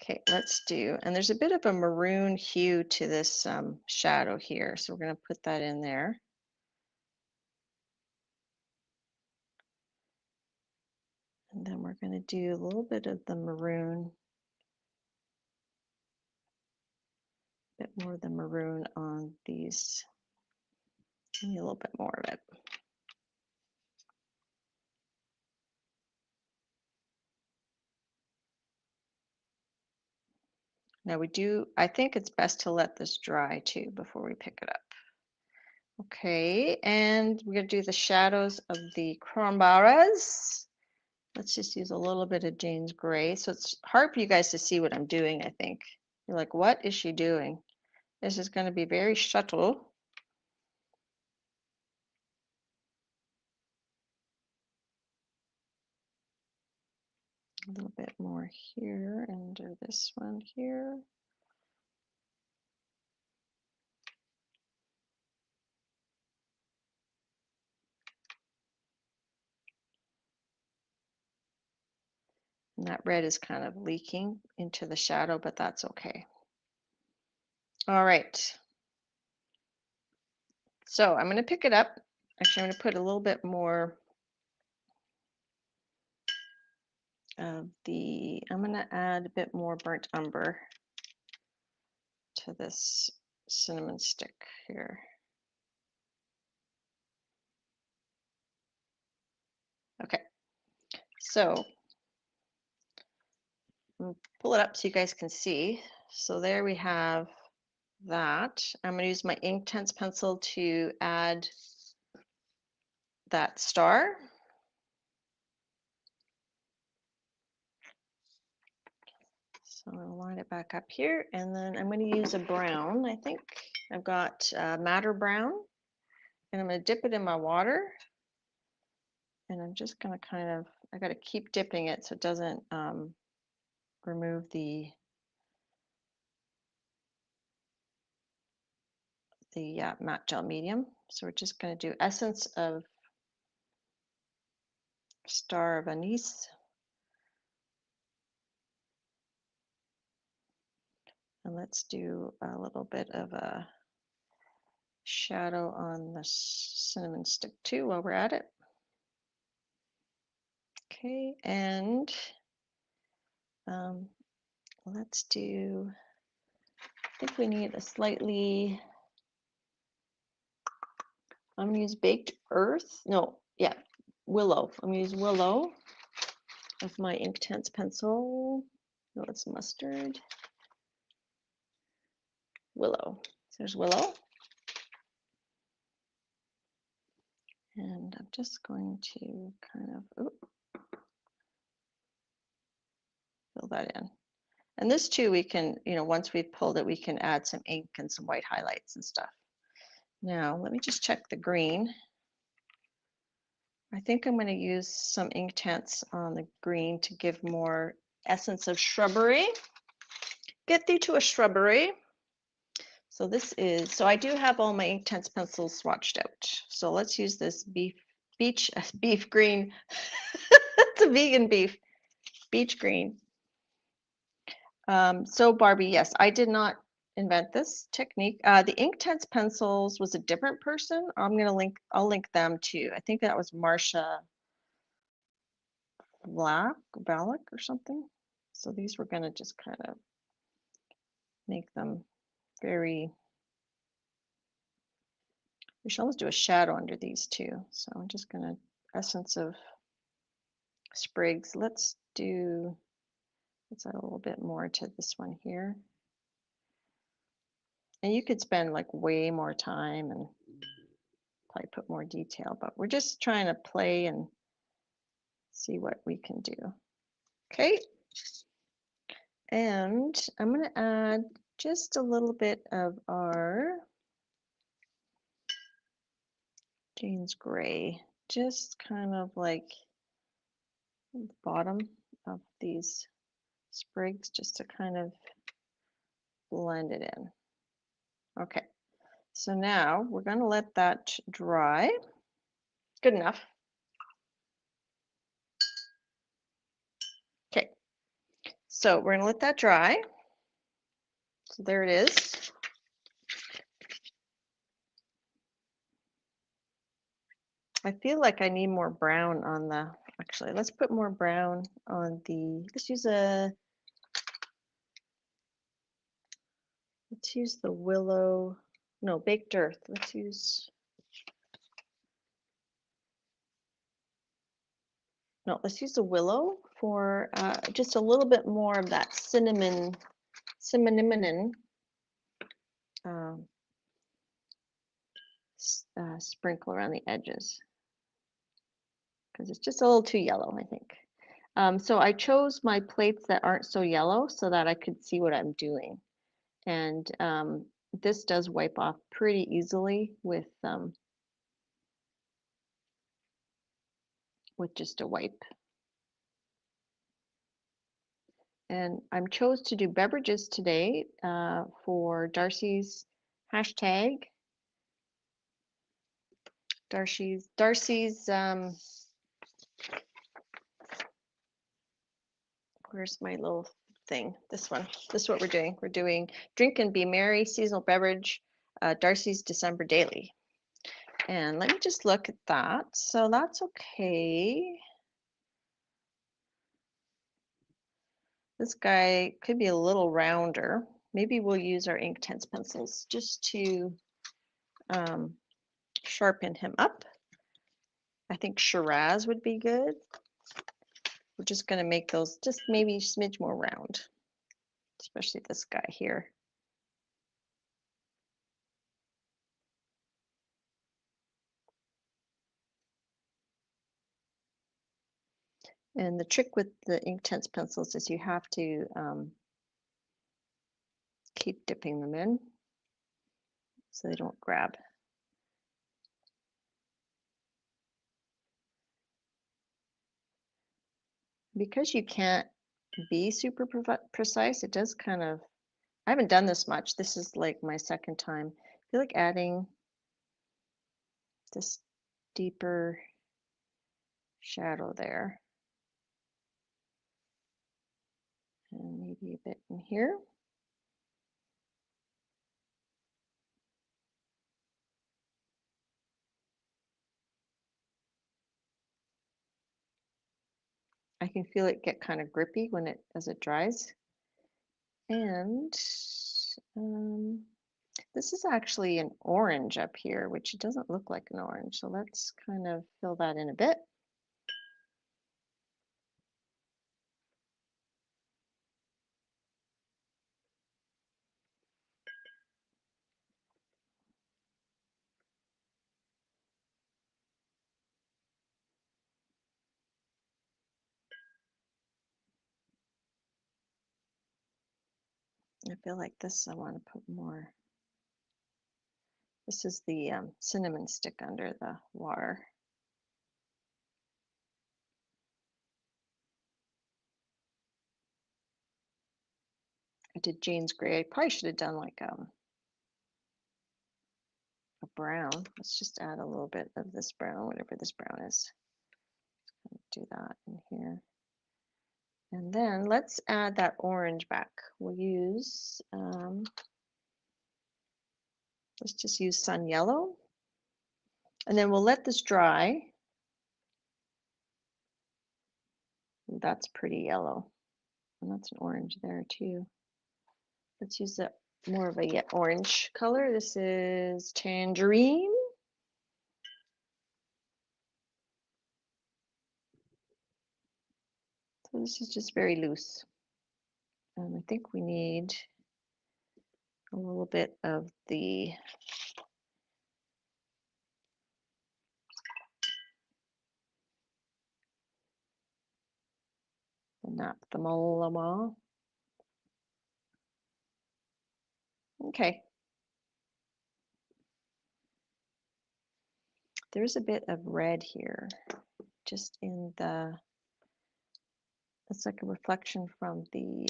Okay, let's do, and there's a bit of a maroon hue to this shadow here, so we're going to put that in there. And then we're going to do a little bit of the maroon, a bit more of the maroon on these. Maybe a little bit more of it. Now I think it's best to let this dry too before we pick it up. Okay, and we're gonna do the shadows of the cranberries. Let's just use a little bit of Jane's Gray. So it's hard for you guys to see what I'm doing, I think. You're like, what is she doing? This is going to be very subtle. A little bit more here and do this one here. And that red is kind of leaking into the shadow, but that's okay. All right. So I'm going to pick it up. Actually, I'm going to put a little bit more of I'm going to add a bit more burnt umber to this cinnamon stick here. Okay. So pull it up so you guys can see. So there we have that. I'm going to use my Inktense pencil to add that star. So I'm going to line it back up here, and then I'm going to use a brown. I think I've got madder brown, and I'm going to dip it in my water. And I'm just going to I got to keep dipping it so it doesn't remove the matte gel medium. So we're just going to do essence of Star of Anise. And let's do a little bit of a shadow on the cinnamon stick too while we're at it. Okay, and let's do, I think we need a slightly, I'm going to use baked earth. No, yeah, willow. I'm going to use willow with my Inktense pencil. No, it's mustard. Willow. So there's willow. And I'm just going to kind of fill that in. And this too, we can, once we've pulled it, we can add some ink and some white highlights and stuff. Now, let me just check the green. I think I'm going to use some Inktense on the green to give more essence of shrubbery. Get thee to a shrubbery. So so I do have all my Inktense pencils swatched out. So let's use this beef green. It's a vegan beach green. So Barbie, yes, I did not invent this technique. The Inktense pencils was a different person. I'll link them too. I think that was Marsha Valak or something. So these were going to just kind of make them we should almost do a shadow under these too. So I'm just going to essence of sprigs. Let's add a little bit more to this one here. And you could spend like way more time and probably put more detail, but we're just trying to play and see what we can do. Okay. And I'm going to add just a little bit of our Jane's Gray, just kind of like the bottom of these sprigs, just to kind of blend it in. Okay. So now we're going to let that dry. Good enough. Okay. So we're going to let that dry. So there it is. I feel like I need more brown on actually, let's put more brown on let's use the willow, no, baked earth. Let's use the willow for just a little bit more of that cinnamon cinnamon sprinkle around the edges because it's just a little too yellow, I think. So I chose my plates that aren't so yellow so that I could see what I'm doing. And this does wipe off pretty easily with just a wipe. And I'm chose to do beverages today for Darcy's hashtag. Darcy's where's my little thing? This one. This is what we're doing. We're doing Drink and Be Merry seasonal beverage, Darcy's December daily. And let me just look at that. So that's okay. This guy could be a little rounder. Maybe we'll use our Inktense pencils just to sharpen him up. I think Shiraz would be good. We're just going to make those just maybe a smidge more round, especially this guy here. And the trick with the Inktense pencils is you have to keep dipping them in so they don't grab. Because you can't be super precise, it does kind of, I haven't done this much. This is like my second time. I feel like adding this deeper shadow there. And maybe a bit in here. I can feel it get kind of grippy when as it dries. And this is actually an orange up here, which doesn't look like an orange. So let's kind of fill that in a bit. I feel like this, I want to put more. This is the cinnamon stick under the water. I did Jane's Gray. I probably should have done like a brown. Let's just add a little bit of this brown, whatever this brown is. Do that in here. And then let's add that orange back. We'll use, let's just use Sun Yellow. And then we'll let this dry. That's pretty yellow. And that's an orange there too. Let's use more of a orange color. This is Tangerine. So this is just very loose. And I think we need a little bit of the Naphthalmolama. Okay. There's a bit of red here, just in it's like a reflection from the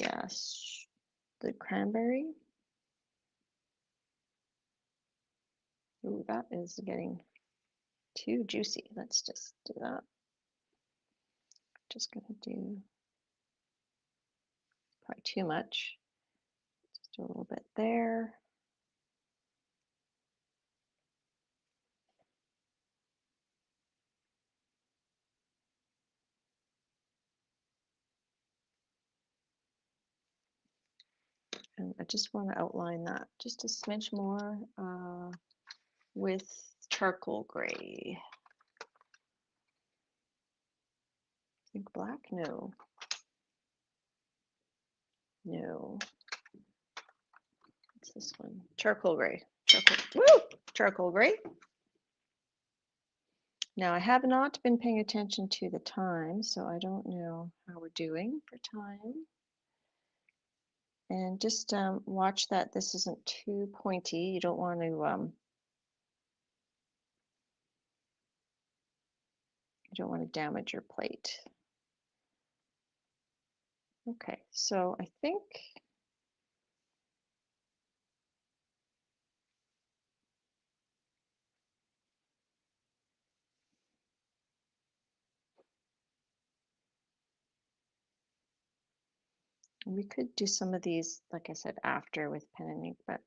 cranberry. Ooh, that is getting too juicy. Let's just do that. Just gonna do probably too much. Just do a little bit there. And I just want to outline that just a smidge more with charcoal gray. Think black? No. No. this one? Charcoal gray. Charcoal gray. Now I have not been paying attention to the time, so I don't know how we're doing for time. And just watch that this isn't too pointy. You don't want to damage your plate. Okay, so I think we could do some of these, like I said, after with pen and ink, but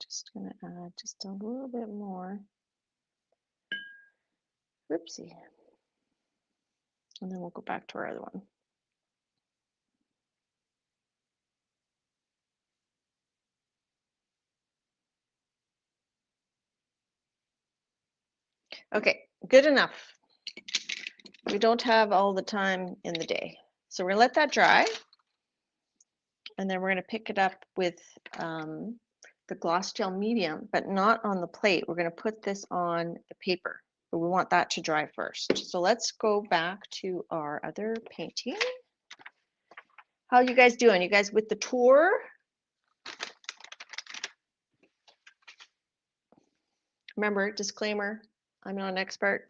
just gonna add just a little bit more. Whoopsie. And then we'll go back to our other one. Okay, good enough. We don't have all the time in the day. So we're gonna let that dry. And then we're gonna pick it up with the gloss gel medium, but not on the plate. We're gonna put this on the paper, but we want that to dry first. So let's go back to our other painting. How you guys doing? You guys with the tour? Remember, disclaimer, I'm not an expert.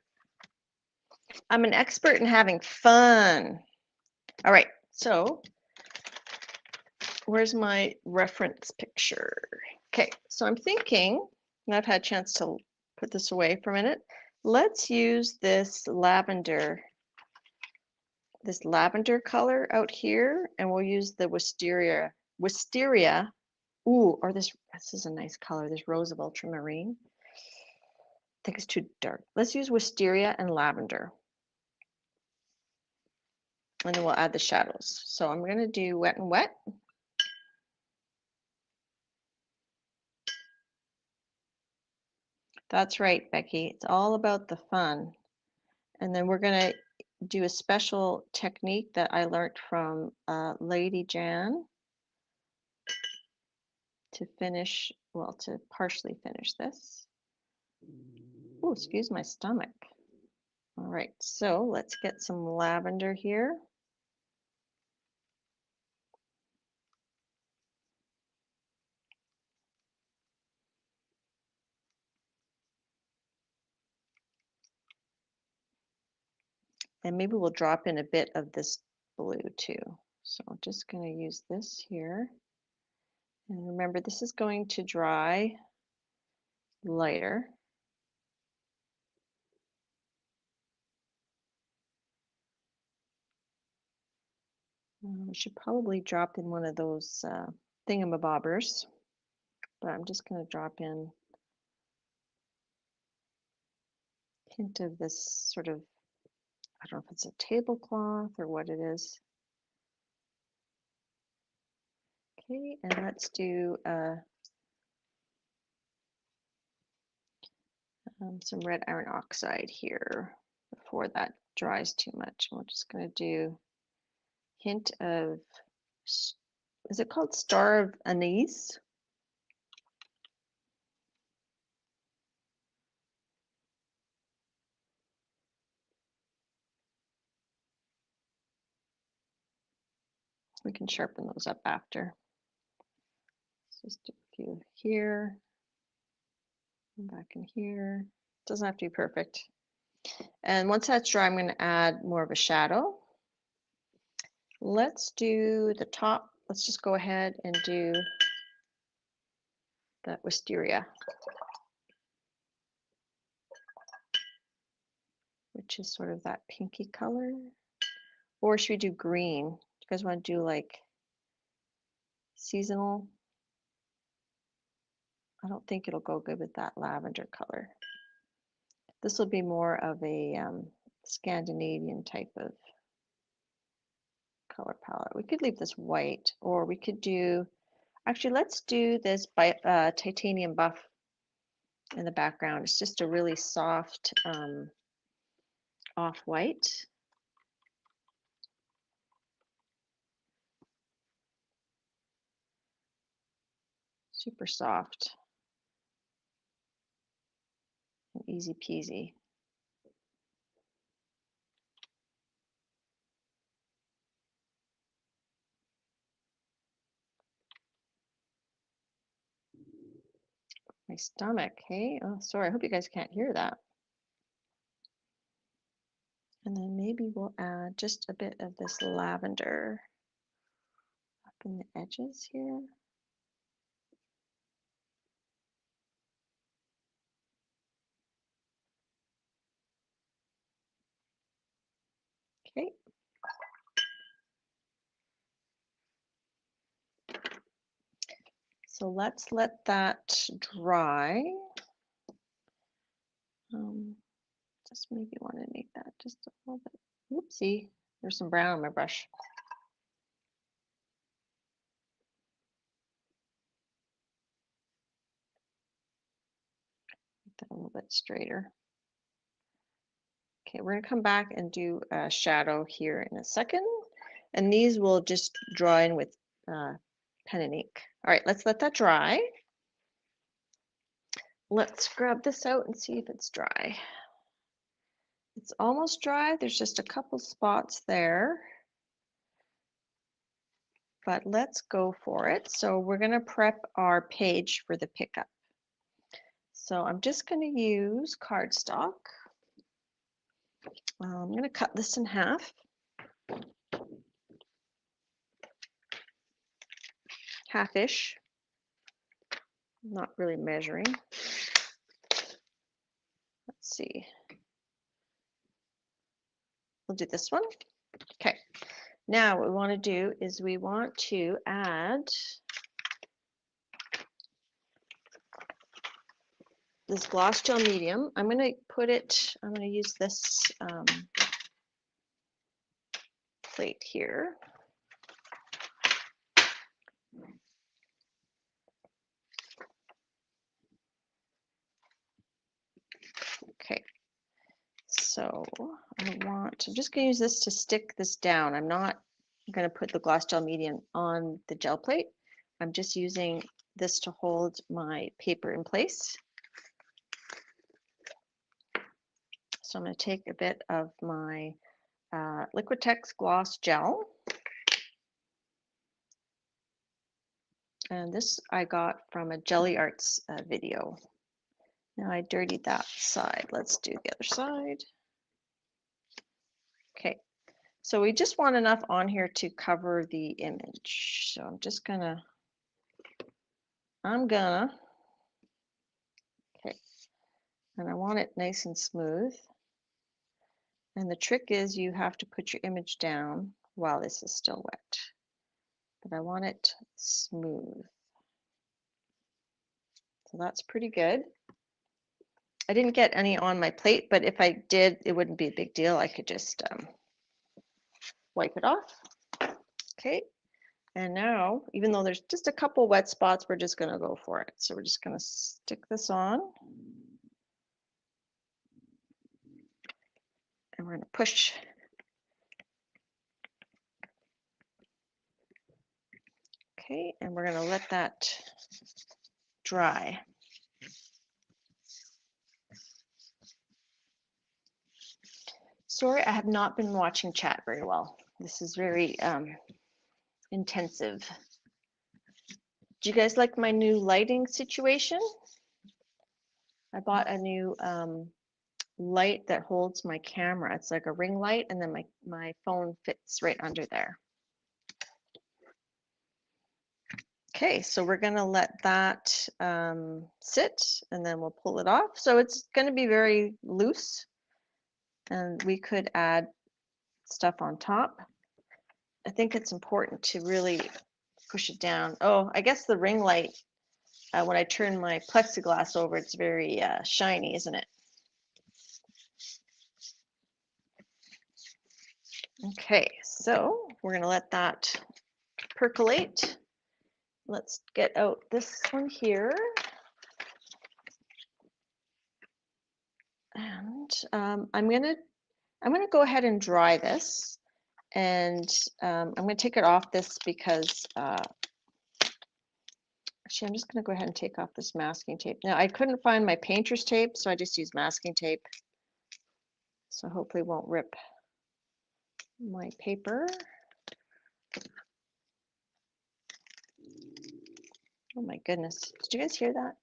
I'm an expert in having fun. All right, so where's my reference picture? Okay, so I'm thinking, and I've had a chance to put this away for a minute. Let's use this lavender color out here, and we'll use the wisteria. Ooh, or this is a nice color, this rose of ultramarine. I think it's too dark. Let's use wisteria and lavender. And then we'll add the shadows. So I'm going to do wet and wet. That's right, Becky. It's all about the fun. And then we're going to do a special technique that I learned from Lady Jan to finish, well, to partially finish this. Oh, excuse my stomach. All right, so let's get some lavender here. And maybe we'll drop in a bit of this blue too. So I'm just going to use this here. And remember, this is going to dry lighter. We should probably drop in one of those thingamabobbers, but I'm just going to drop in a hint of this sort of, I don't know if it's a tablecloth or what it is. Okay, and let's do some red iron oxide here before that dries too much. We're just going to do a hint of, is it called star of anise? We can sharpen those up after. Let's just do a few here, and back in here. Doesn't have to be perfect. And once that's dry, I'm going to add more of a shadow. Let's do the top. Let's just go ahead and do that wisteria, which is sort of that pinky color. Or should we do green? Do you guys want to do like seasonal? I don't think it'll go good with that lavender color. This will be more of a Scandinavian type of color palette. We could leave this white, or we could do, actually let's do this by titanium buff in the background. It's just a really soft off-white. Super soft and easy peasy. My stomach, hey? Oh, sorry, I hope you guys can't hear that. And then maybe we'll add just a bit of this lavender up in the edges here. Okay. So let's let that dry. Just maybe want to make that just a little bit. Oopsie, there's some brown on my brush. Make that a little bit straighter. Okay, we're going to come back and do a shadow here in a second. And these will just dry in with pen and ink. All right, let's let that dry. Let's grab this out and see if it's dry. It's almost dry. There's just a couple spots there. But let's go for it. So we're going to prep our page for the pickup. So I'm just going to use cardstock. I'm going to cut this in half. Half-ish. Not really measuring. Let's see. We'll do this one. Okay. Now what we want to do is we want to add this gloss gel medium. I'm going to use this plate here. Okay. So I'm just going to use this to stick this down. I'm not going to put the gloss gel medium on the gel plate. I'm just using this to hold my paper in place. So I'm going to take a bit of my Liquitex gloss gel. And this I got from a gelliarts video. Now I dirtied that side. Let's do the other side. Okay, so we just want enough on here to cover the image. So I'm gonna, okay, and I want it nice and smooth. And the trick is you have to put your image down while this is still wet. But I want it smooth. So that's pretty good. I didn't get any on my plate, but if I did, it wouldn't be a big deal. I could just wipe it off. Okay. And now, even though there's just a couple wet spots, we're just going to go for it. So we're just going to stick this on. And we're going to push. Okay, and we're going to let that dry. Sorry, I have not been watching chat very well. This is very intensive. Do you guys like my new lighting situation? I bought a new light that holds my camera. It's like a ring light, and then my phone fits right under there. Okay, so we're going to let that sit, and then we'll pull it off. So it's going to be very loose, and we could add stuff on top. I think it's important to really push it down. Oh, I guess the ring light, when I turn my plexiglass over, it's very shiny, isn't it? Okay, so we're going to let that percolate. Let's get out this one here. And I'm gonna go ahead and dry this, and I'm gonna take it off this because Actually, I'm just going to go ahead and take off this masking tape. Now, I couldn't find my painter's tape, so I just used masking tape. So hopefully it won't rip my paper. Oh my goodness. Did you guys hear that?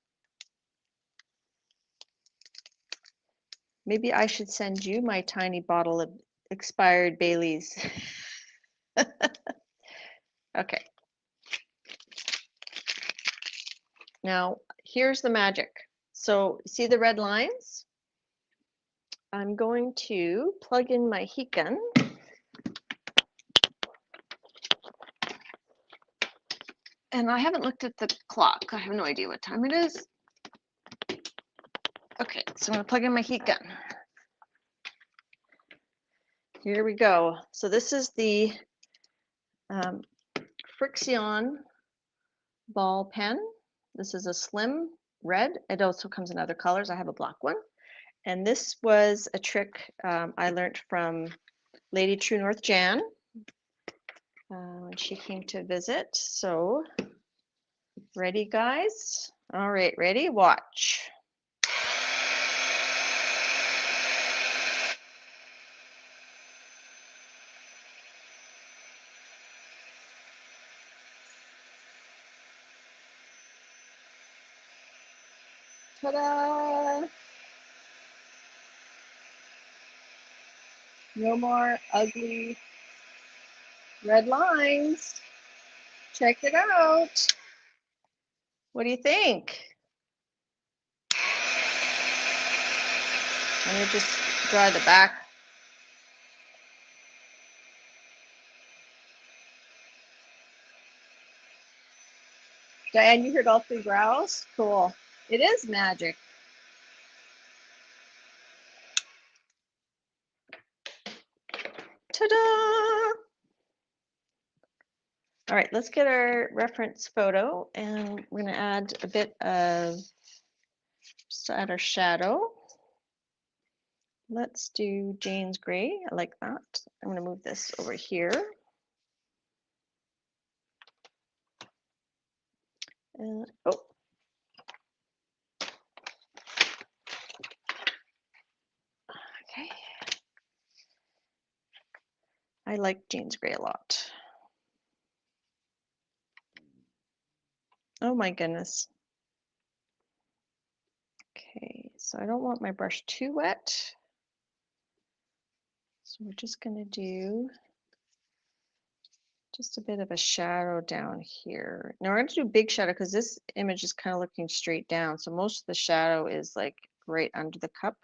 Maybe I should send you my tiny bottle of expired Baileys. Okay. Now, here's the magic. So, see the red lines? I'm going to plug in my heat gun. And I haven't looked at the clock. I have no idea what time it is. Okay, so I'm going to plug in my heat gun. Here we go. So this is the Frixion ball pen. This is a slim red. It also comes in other colors. I have a black one. And this was a trick I learned from Lady True North Jan when she came to visit. So, ready, guys? All right, ready? Watch. Ta-da! No more ugly red lines. Check it out. What do you think? I'm going to just dry the back. Diane, you heard all 3 growls? Cool. It is magic. Ta-da! All right, let's get our reference photo, and we're going to add a bit of, just to add our shadow. Let's do Jane's Gray. I like that. I'm going to move this over here. Oh. Okay. I like Jane's Gray a lot. Oh my goodness. Okay, so I don't want my brush too wet. So we're just going to do just a bit of a shadow down here. Now we're going to do big shadow because this image is kind of looking straight down. So most of the shadow is like right under the cup.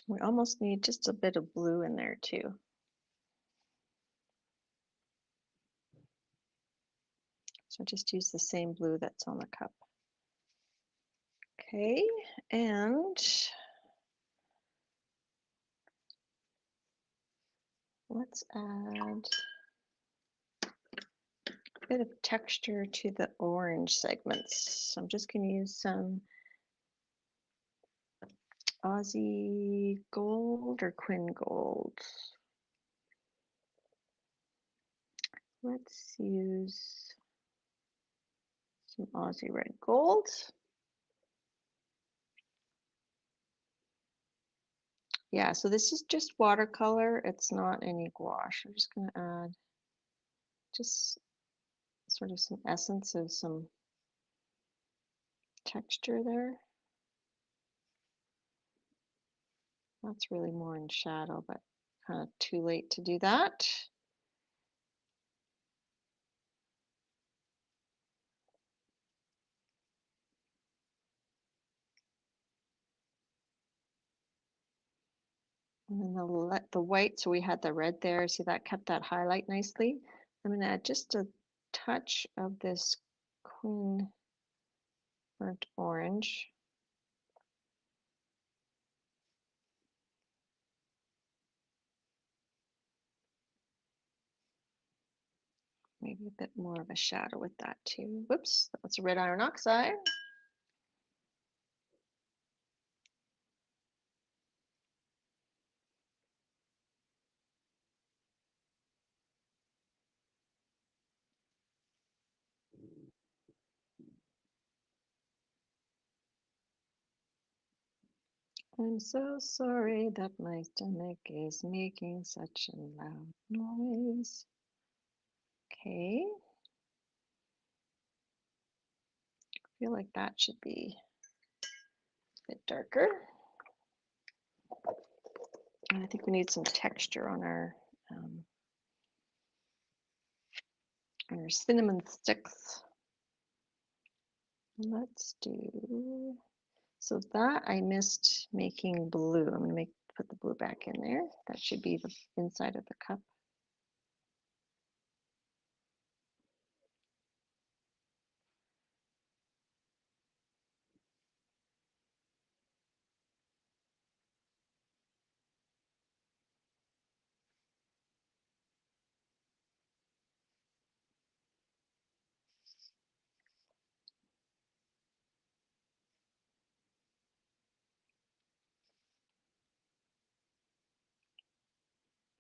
We almost need just a bit of blue in there too. So just use the same blue that's on the cup. Okay, and let's add a bit of texture to the orange segments. So I'm just going to use some Aussie gold or Quinn gold. Let's use some Aussie red gold. Yeah, so this is just watercolor. It's not any gouache. I'm just going to add just sort of some essence of some texture there. That's really more in shadow, but kind of too late to do that. And then the white, so we had the red there. See, that kept that highlight nicely. I'm going to add just a touch of this Queen burnt orange. Maybe a bit more of a shadow with that too. Whoops, that's red iron oxide. I'm so sorry that my stomach is making such a loud noise. Okay. I feel like that should be a bit darker. And I think we need some texture on our cinnamon sticks. Let's do, so that I missed making blue. I'm going to put the blue back in there. That should be the inside of the cup.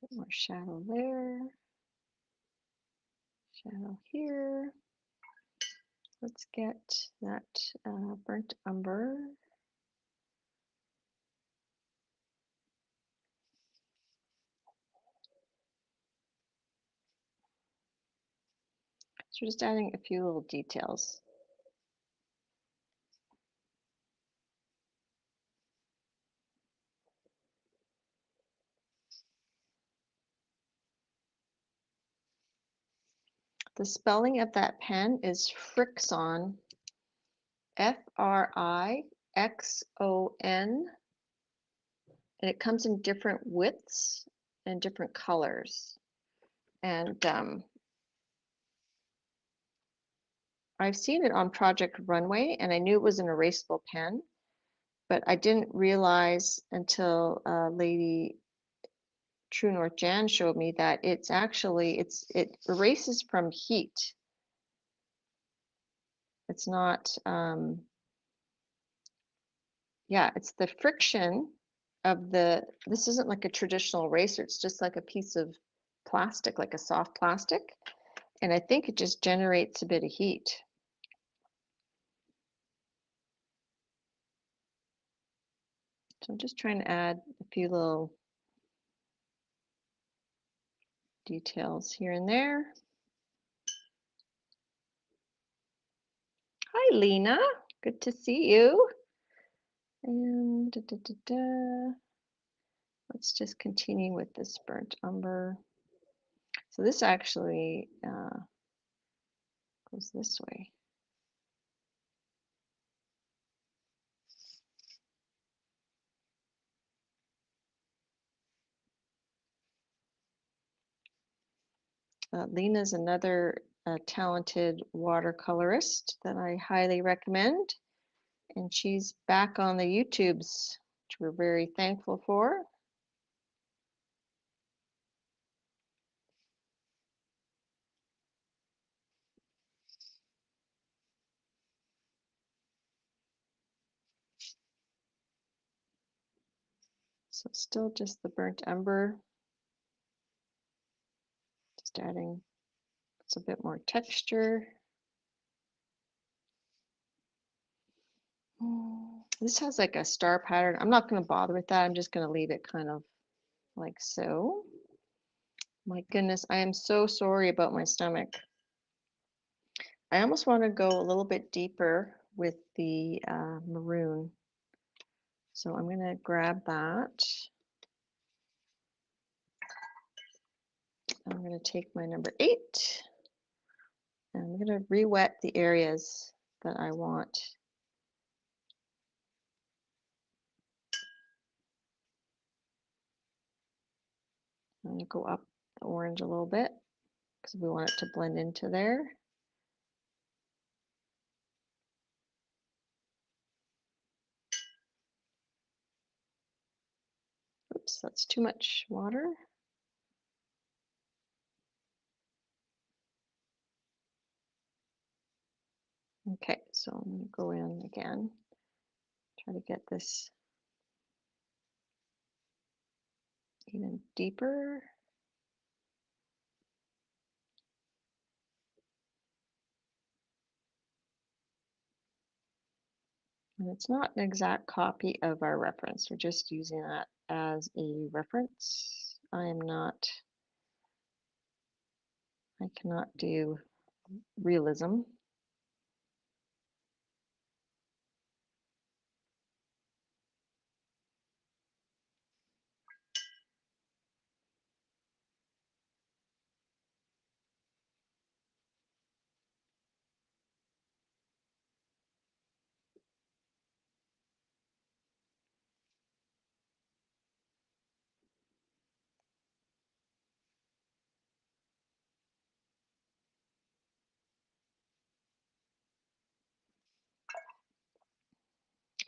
Bit more shadow there. Shadow here. Let's get that burnt umber. So we're just adding a few little details. The spelling of that pen is Frixion, Frixon, and it comes in different widths and different colors. And I've seen it on Project Runway, and I knew it was an erasable pen, but I didn't realize until Lady True North Jan showed me that it's actually, it erases from heat. It's not, yeah, it's the friction of this isn't like a traditional eraser, it's just like a piece of plastic, like a soft plastic. And I think it just generates a bit of heat. So I'm just trying to add a few little details here and there. Hi, Lena. Good to see you. And let's just continue with this burnt umber. So this actually goes this way. Lena's another talented watercolorist that I highly recommend. And she's back on the YouTubes, which we're very thankful for. So still just the burnt umber, just adding a bit more texture. This has like a star pattern. I'm not going to bother with that. I'm just going to leave it kind of like so. My goodness, I am so sorry about my stomach. I almost want to go a little bit deeper with the maroon. So I'm going to grab that. I'm going to take my number 8 and I'm going to re-wet the areas that I want. I'm going to go up the orange a little bit because we want it to blend into there. Oops, that's too much water. Okay, so I'm going to go in again, try to get this even deeper. And it's not an exact copy of our reference. We're just using that as a reference. I cannot do realism.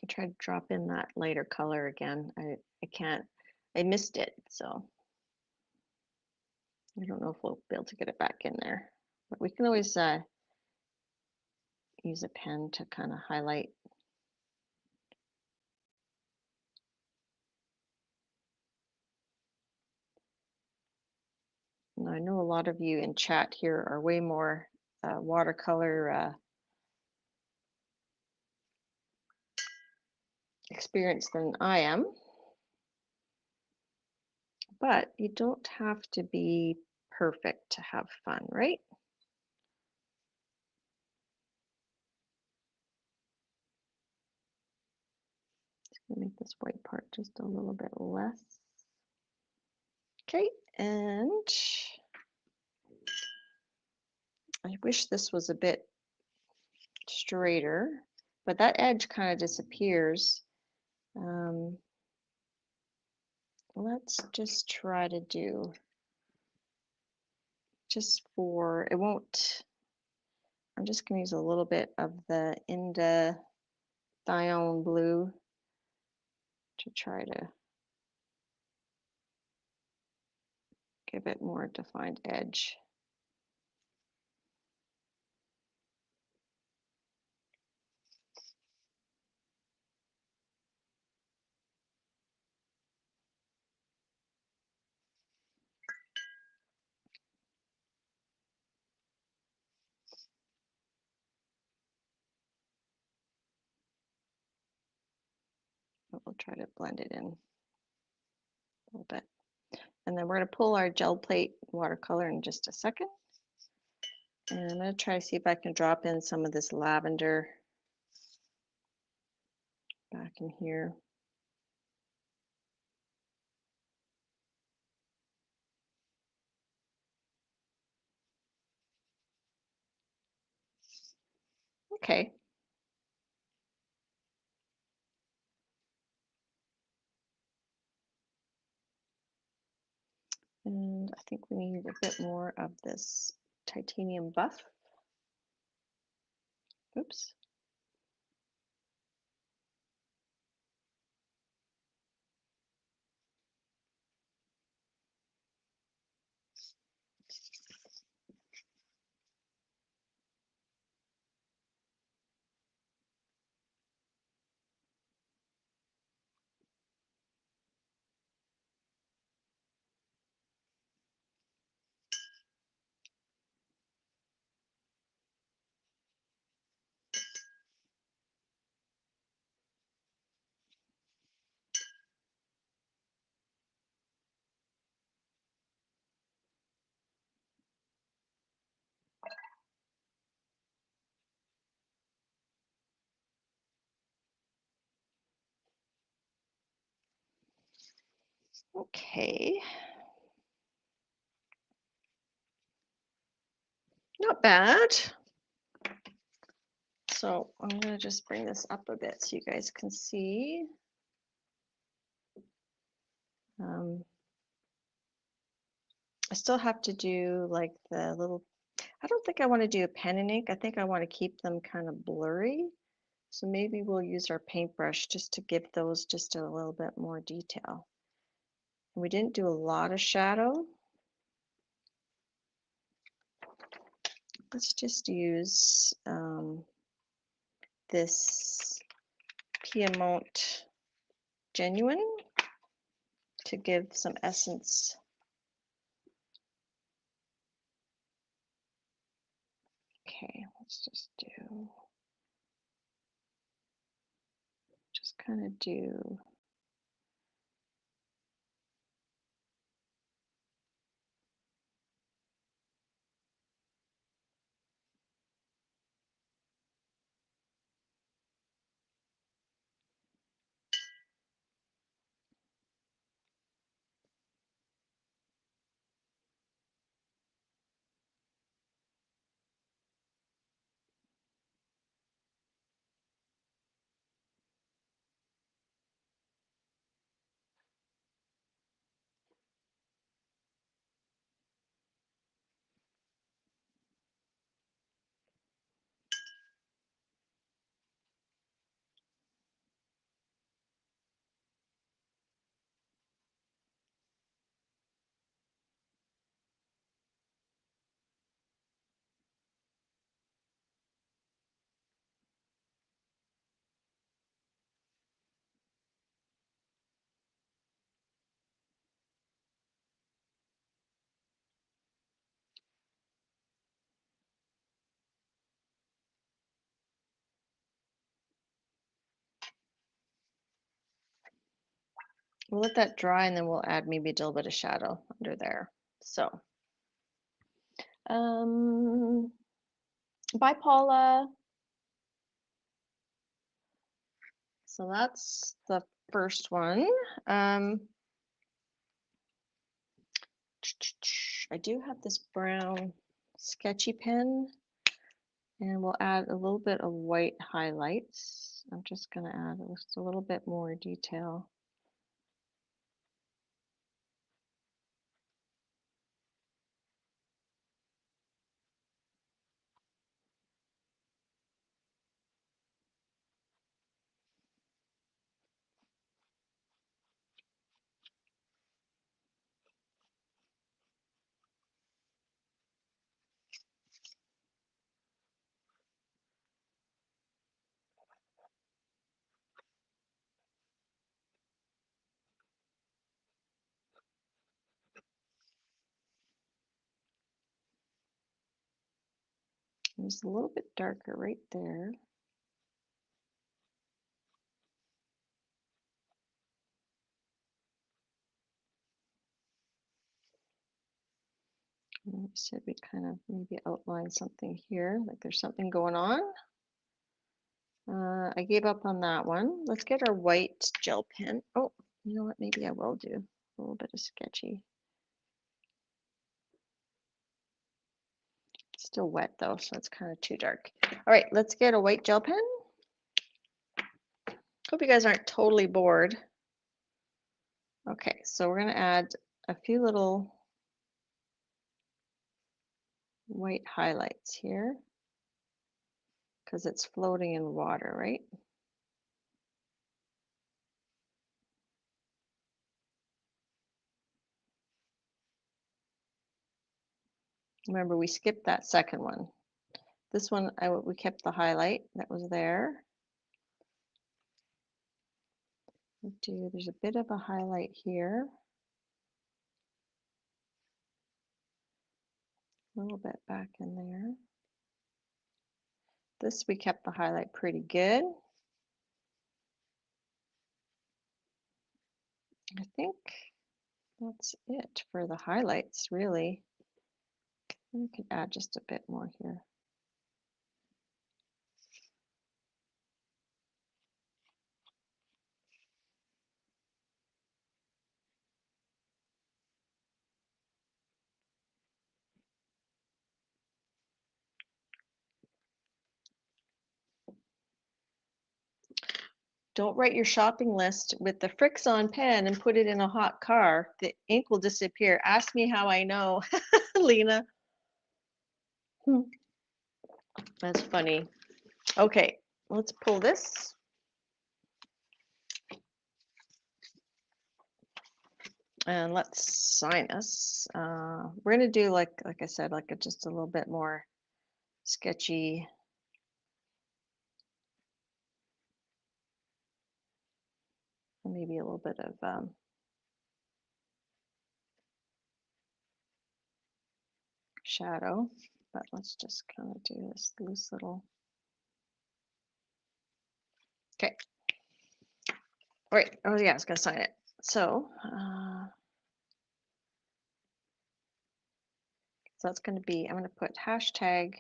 I tried to drop in that lighter color again. I can't, I missed it, so I don't know if we'll be able to get it back in there. But we can always use a pen to kind of highlight. And I know a lot of you in chat here are way more watercolor experienced than I am. But you don't have to be perfect to have fun, right? Just gonna make this white part just a little bit less. Okay, and I wish this was a bit straighter, but that edge kind of disappears. Let's just try to do just for, it won't, I'm just going to use a little bit of the Indathione blue to try to give it more defined edge. But we'll try to blend it in a little bit. And then we're going to pull our gel plate watercolor in just a second. And I'm going to try to see if I can drop in some of this lavender back in here. Okay. And I think we need a bit more of this titanium buff. Oops. Okay. Not bad. So I'm going to just bring this up a bit so you guys can see. I still have to do like the little, I don't think I want to do a pen and ink. I think I want to keep them kind of blurry. So maybe we'll use our paintbrush just to give those just a little bit more detail. And we didn't do a lot of shadow. Let's just use this Piedmont Genuine to give some essence. Okay, let's just kind of do. We'll let that dry and then we'll add maybe a little bit of shadow under there. So, bye, Paula. So that's the first one. I do have this brown sketchy pen, and we'll add a little bit of white highlights. I'm just going to add just a little bit more detail. It's a little bit darker right there. I said we kind of maybe outline something here, like there's something going on. I gave up on that one. Let's get our white gel pen. Oh, you know what? Maybe I will do a little bit of sketchy. It's still wet though, so it's kind of too dark. All right, let's get a white gel pen. Hope you guys aren't totally bored. Okay, so we're going to add a few little white highlights here because it's floating in water, right? Remember, we skipped that second one. This one, we kept the highlight that was there. There's a bit of a highlight here. A little bit back in there. This, we kept the highlight pretty good. I think that's it for the highlights, really. We can add just a bit more here. Don't write your shopping list with the Frixion pen and put it in a hot car. The ink will disappear. Ask me how I know, Lena. That's funny. Okay, let's pull this. And let's sign this. We're gonna do like I said, just a little bit more sketchy. maybe a little bit of shadow, but let's just kind of do this loose little. Okay. All right. Oh yeah, I was gonna sign it. So, so that's gonna be. I'm gonna put hashtag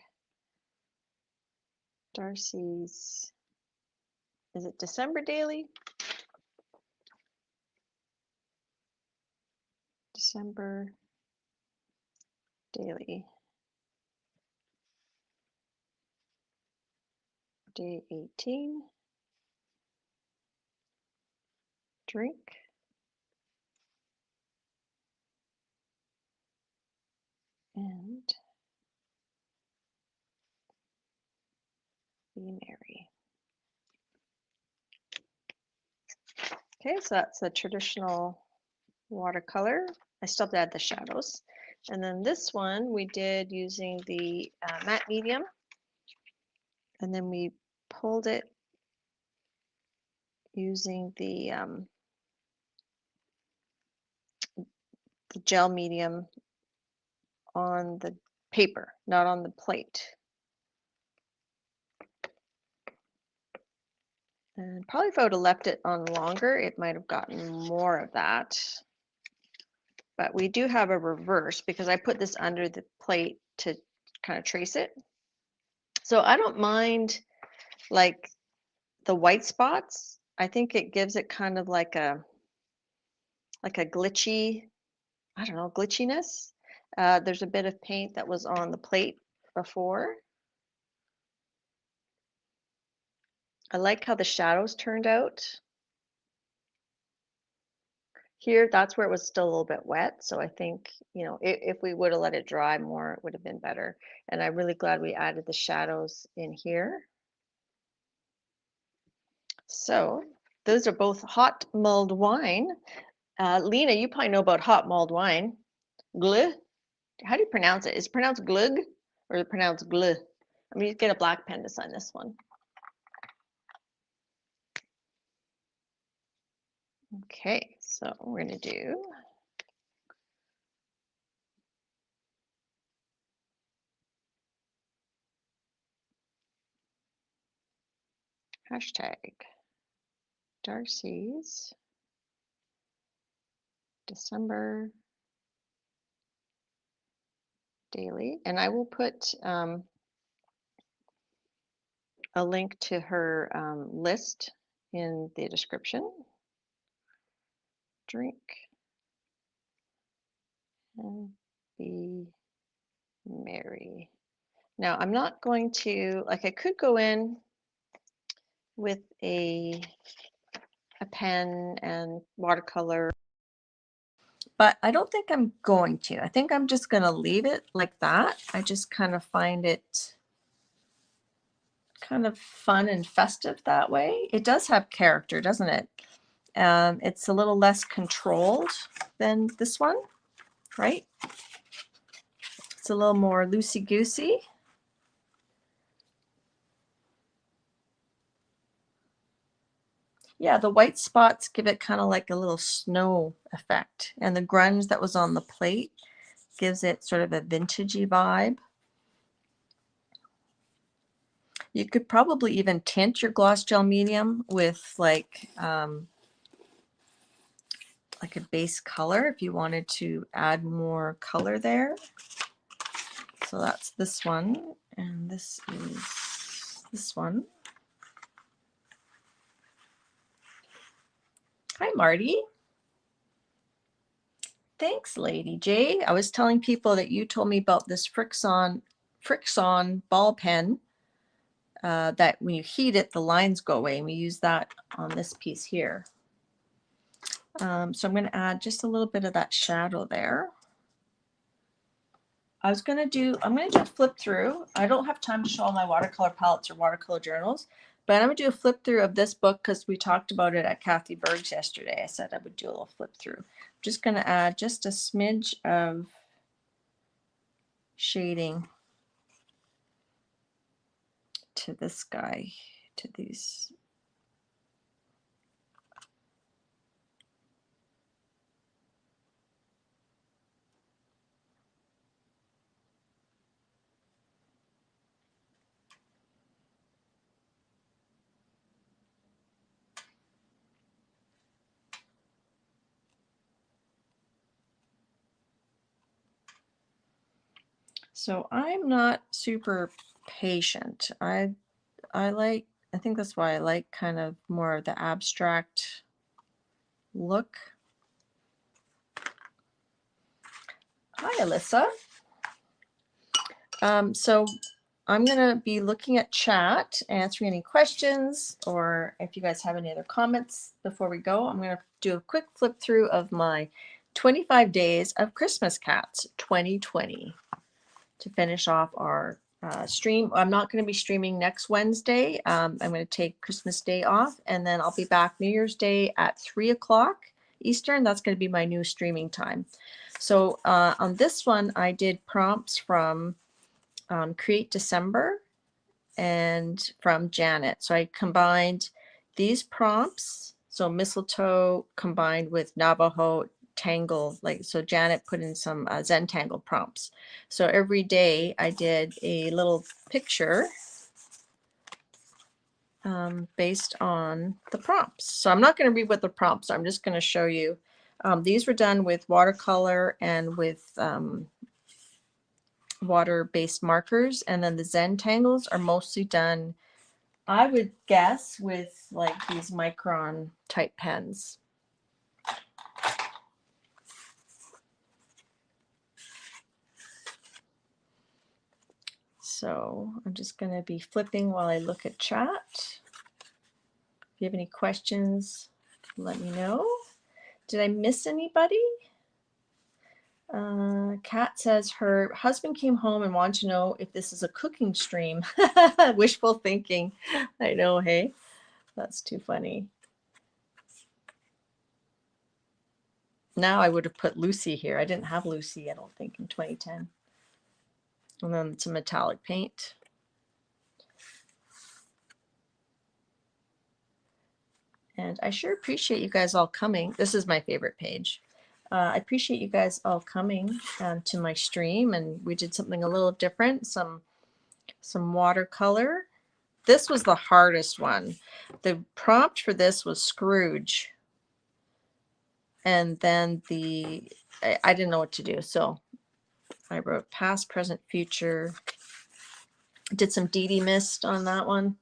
Darcy's. Is it December daily? December daily. Day 18. Drink. And be merry. Okay, so that's a traditional watercolor. I still have to add the shadows. And then this one we did using the matte medium. And then we pulled it using the gel medium on the paper, not on the plate. And probably if I would have left it on longer, it might have gotten more of that. But we do have a reverse because I put this under the plate to kind of trace it. So I don't mind like the white spots. I think it gives it kind of like a glitchy, I don't know, glitchiness. There's a bit of paint that was on the plate before. I like how the shadows turned out. Here, that's where it was still a little bit wet. So I think, you know, if we would have let it dry more, it would have been better. And I'm really glad we added the shadows in here. So those are both hot mulled wine. Lena, you probably know about hot mulled wine. Glug? How do you pronounce it? Is it pronounced glug or is it pronounced glug? I'm going to get a black pen to sign this one. Okay, so we're going to do hashtag Darcy's December daily, and I will put a link to her list in the description. Drink and be merry. Now I'm not going to, like, I could go in with a pen and watercolor, but I don't think I'm going to. I think I'm just going to leave it like that. I just kind of find it kind of fun and festive that way. It does have character, doesn't it? It's a little less controlled than this one, right? It's a little more loosey-goosey. Yeah, the white spots give it kind of like a little snow effect. And the grunge that was on the plate gives it sort of a vintagey vibe. You could probably even tint your gloss gel medium with like a base color if you wanted to add more color there. So that's this one, and this is this one. Hi, Marty. Thanks, Lady J. I was telling people that you told me about this Frixion ball pen that when you heat it, the lines go away, and we use that on this piece here. So I'm going to add just a little bit of that shadow there. I'm going to do a flip through. I don't have time to show all my watercolor palettes or watercolor journals, but I'm going to do a flip through of this book because we talked about it at Kathy Berg's yesterday. I said I would do a little flip through. I'm just going to add just a smidge of shading to this guy, to these. So I'm not super patient. I think that's why I like kind of more of the abstract look. Hi, Alyssa. So I'm going to be looking at chat, answering any questions, or if you guys have any other comments before we go. I'm going to do a quick flip through of my 25 days of Christmas Cats 2020 to finish off our stream. I'm not going to be streaming next Wednesday. I'm going to take Christmas Day off, and then I'll be back New Year's Day at 3 o'clock Eastern. That's going to be my new streaming time. So on this one, I did prompts from Create December and from Janet. So I combined these prompts. So mistletoe combined with Navajo tangle, like, so Janet put in some Zentangle prompts. So every day I did a little picture based on the prompts. So I'm not going to read what the prompts are. I'm just going to show you. These were done with watercolor and with water-based markers, and then the Zentangles are mostly done, I would guess, with like these micron type pens. So I'm just going to be flipping while I look at chat. If you have any questions, let me know. Did I miss anybody? Kat says her husband came home and wanted to know if this is a cooking stream. Wishful thinking. I know, hey? That's too funny. Now I would have put Lucy here. I didn't have Lucy, I don't think, in 2010. And then some metallic paint. And I sure appreciate you guys all coming. This is my favorite page. I appreciate you guys all coming to my stream, and we did something a little different, some watercolor. This was the hardest one. The prompt for this was Scrooge. And then I didn't know what to do. So I wrote past, present, future. Did some DD mist on that one.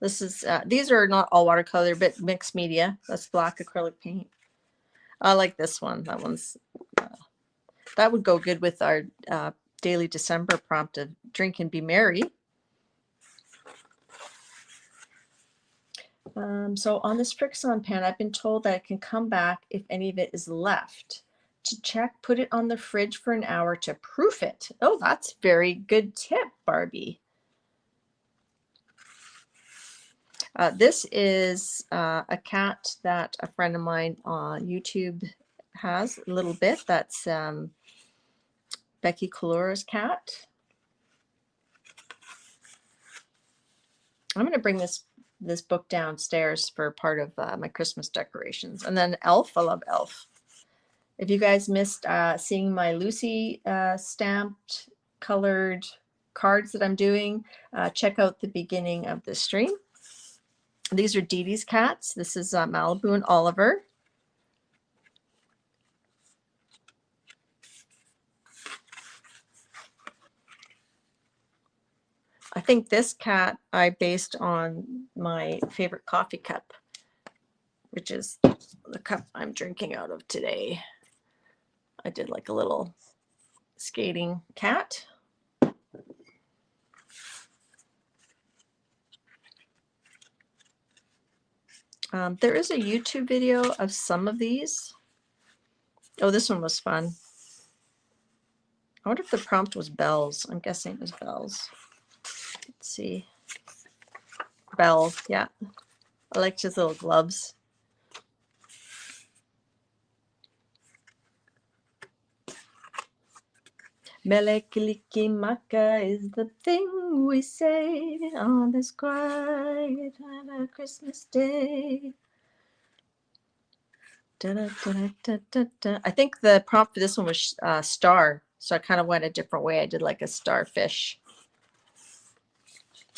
This is, these are not all watercolor, but mixed media. That's black acrylic paint. I like this one. That one's, that would go good with our daily December prompt of drink and be merry. So on this Frixion pen, I've been told that it can come back if any of it is left. To check, put it on the fridge for an hour to proof it. Oh, that's very good tip, Barbie. This is a cat that a friend of mine on YouTube has a little bit. That's Becky Calora's cat. I'm going to bring this book downstairs for part of my Christmas decorations. And then Elf. I love Elf. If you guys missed seeing my Lucy stamped colored cards that I'm doing, check out the beginning of the stream. These are Dee Dee's cats. This is Malibu and Oliver. I think this cat I based on my favorite coffee cup, which is the cup I'm drinking out of today. I did like a little skating cat. There is a YouTube video of some of these. Oh, this one was fun. I wonder if the prompt was bells. I'm guessing it was bells. Let's see. Bell, yeah. I liked his little gloves. Melekilikimaka is the thing we say on this quiet Christmas day. Da, da, da, da, da, da. I think the prompt for this one was star, so I kind of went a different way. I did like a starfish.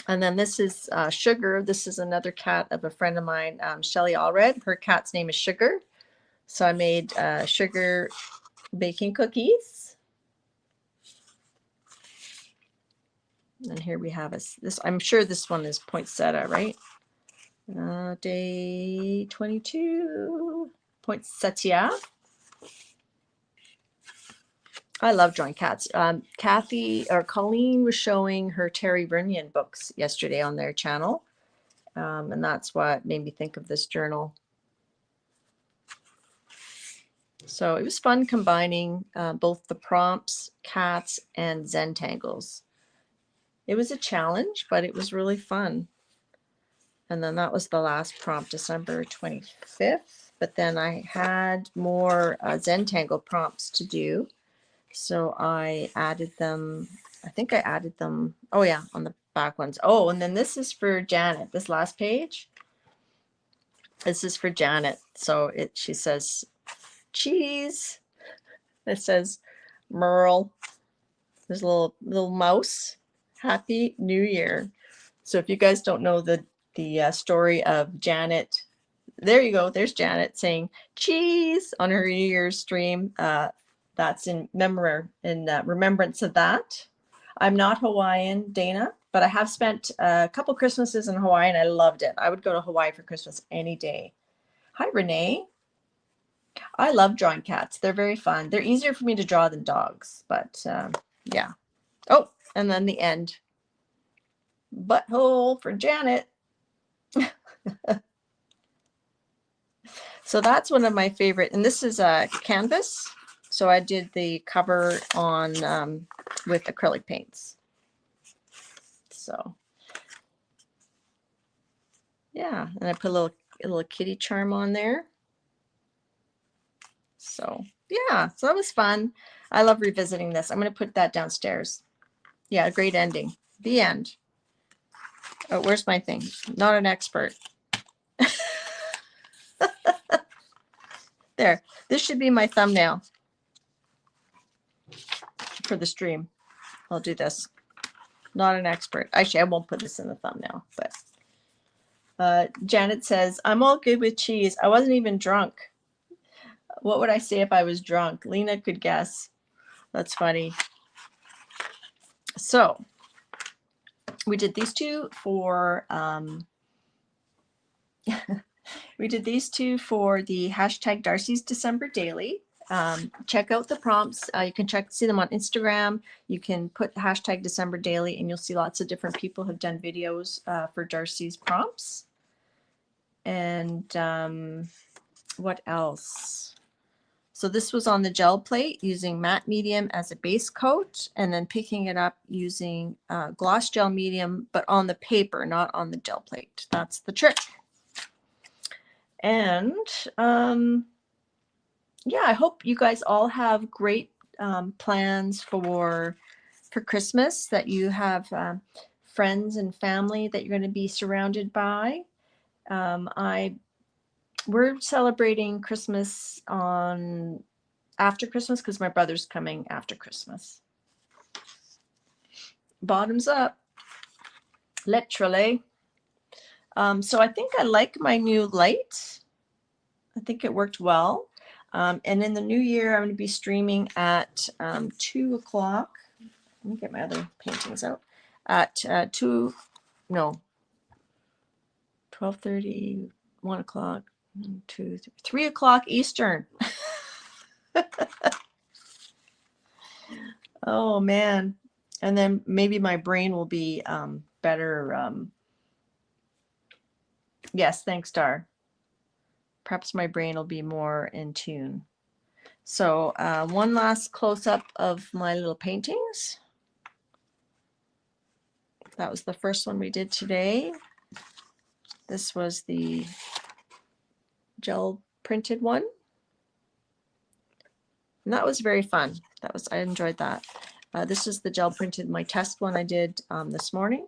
And then this is Sugar. This is another cat of a friend of mine, Shelly Allred. Her cat's name is Sugar. So I made Sugar baking cookies. And here we have this. I'm sure this one is poinsettia, right? Day 22, poinsettia. I love drawing cats. Colleen was showing her Terry Vernian books yesterday on their channel. And that's what made me think of this journal. So it was fun combining both the prompts, cats, and Zentangles. It was a challenge, but it was really fun. And then that was the last prompt, December 25th. But then I had more Zentangle prompts to do. So I added them. I think I added them. Oh, yeah, on the back ones. Oh, and then this is for Janet. This last page. This is for Janet. So she says, cheese. It says, Merle. There's a little mouse. Happy New Year. So if you guys don't know the story of Janet, there you go. There's Janet saying cheese on her New Year's stream. That's in remembrance of that. I'm not Hawaiian, Dana, but I have spent a couple Christmases in Hawaii and I loved it. I would go to Hawaii for Christmas any day. Hi, Renee. I love drawing cats. They're very fun. They're easier for me to draw than dogs, but yeah. Oh, and then the end. Butthole for Janet. So that's one of my favorite, and this is a canvas. So I did the cover on with acrylic paints. So yeah, and I put a little kitty charm on there. So yeah, so that was fun. I love revisiting this. I'm going to put that downstairs. Yeah, great ending. The end. Oh, where's my thing? Not an expert. There. This should be my thumbnail for the stream. I'll do this. Not an expert. Actually, I won't put this in the thumbnail, but Janet says, I'm all good with cheese. I wasn't even drunk. What would I say if I was drunk? Lena could guess. That's funny. So we did these two for we did these two for the hashtag Darcy's December Daily. Check out the prompts. You can see them on Instagram. You can put hashtag December Daily and you'll see lots of different people have done videos for Darcy's prompts. And what else? So this was on the gel plate using matte medium as a base coat and then picking it up using gloss gel medium, but on the paper, not on the gel plate. That's the trick. And yeah, I hope you guys all have great plans for Christmas, that you have friends and family that you're going to be surrounded by. We're celebrating Christmas after Christmas because my brother's coming after Christmas. Bottoms up, literally. So I think I like my new light. I think it worked well. And in the new year, I'm going to be streaming at 2 o'clock. Let me get my other paintings out. At 12:30, 1 o'clock, 2, 3 o'clock Eastern. Oh, man. And then maybe my brain will be better. Yes, thanks, Dar. Perhaps my brain will be more in tune. So one last close-up of my little paintings. That was the first one we did today. This was the gel printed one. And that was very fun. I enjoyed that. This is the gel printed, my test one I did this morning.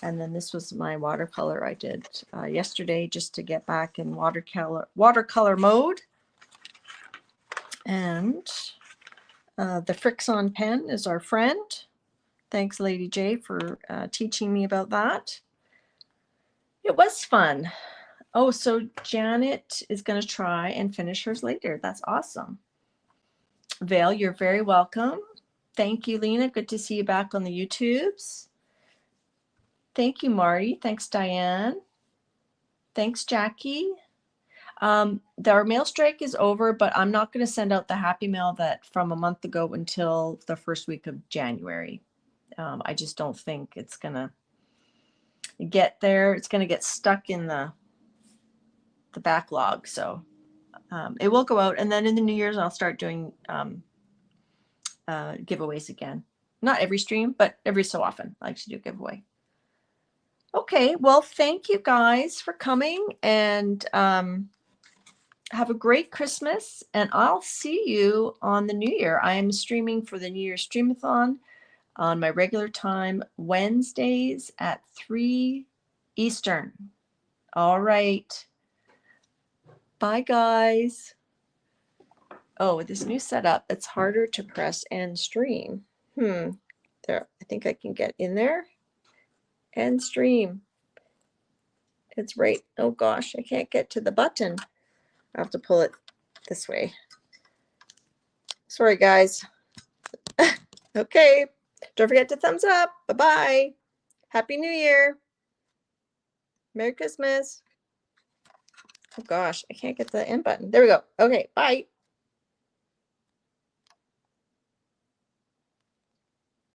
And then this was my watercolor I did yesterday just to get back in watercolor mode. And the Frixion pen is our friend. Thanks, Lady J, for teaching me about that. It was fun. Oh, so Janet is going to try and finish hers later. That's awesome. Vale, you're very welcome. Thank you, Lena. Good to see you back on the YouTubes. Thank you, Marty. Thanks, Diane. Thanks, Jackie. Our mail strike is over, but I'm not going to send out the happy mail that from a month ago until the first week of January. I just don't think it's going to get there. It's going to get stuck in the backlog. So it will go out. And then in the New Year's, I'll start doing giveaways again. Not every stream, but every so often I like to do a giveaway. Okay, well, thank you guys for coming, and have a great Christmas, and I'll see you on the New Year. I am streaming for the New Year Streamathon on my regular time, Wednesdays at 3 Eastern. All right. Bye, guys. Oh, with this new setup, it's harder to press and stream. There, I think I can get in there and stream. It's right. Oh gosh, I can't get to the button. I have to pull it this way. Sorry, guys. Okay. Don't forget to thumbs up. Bye-bye. Happy New Year. Merry Christmas. Oh gosh, I can't get the end button. There we go. Okay, bye.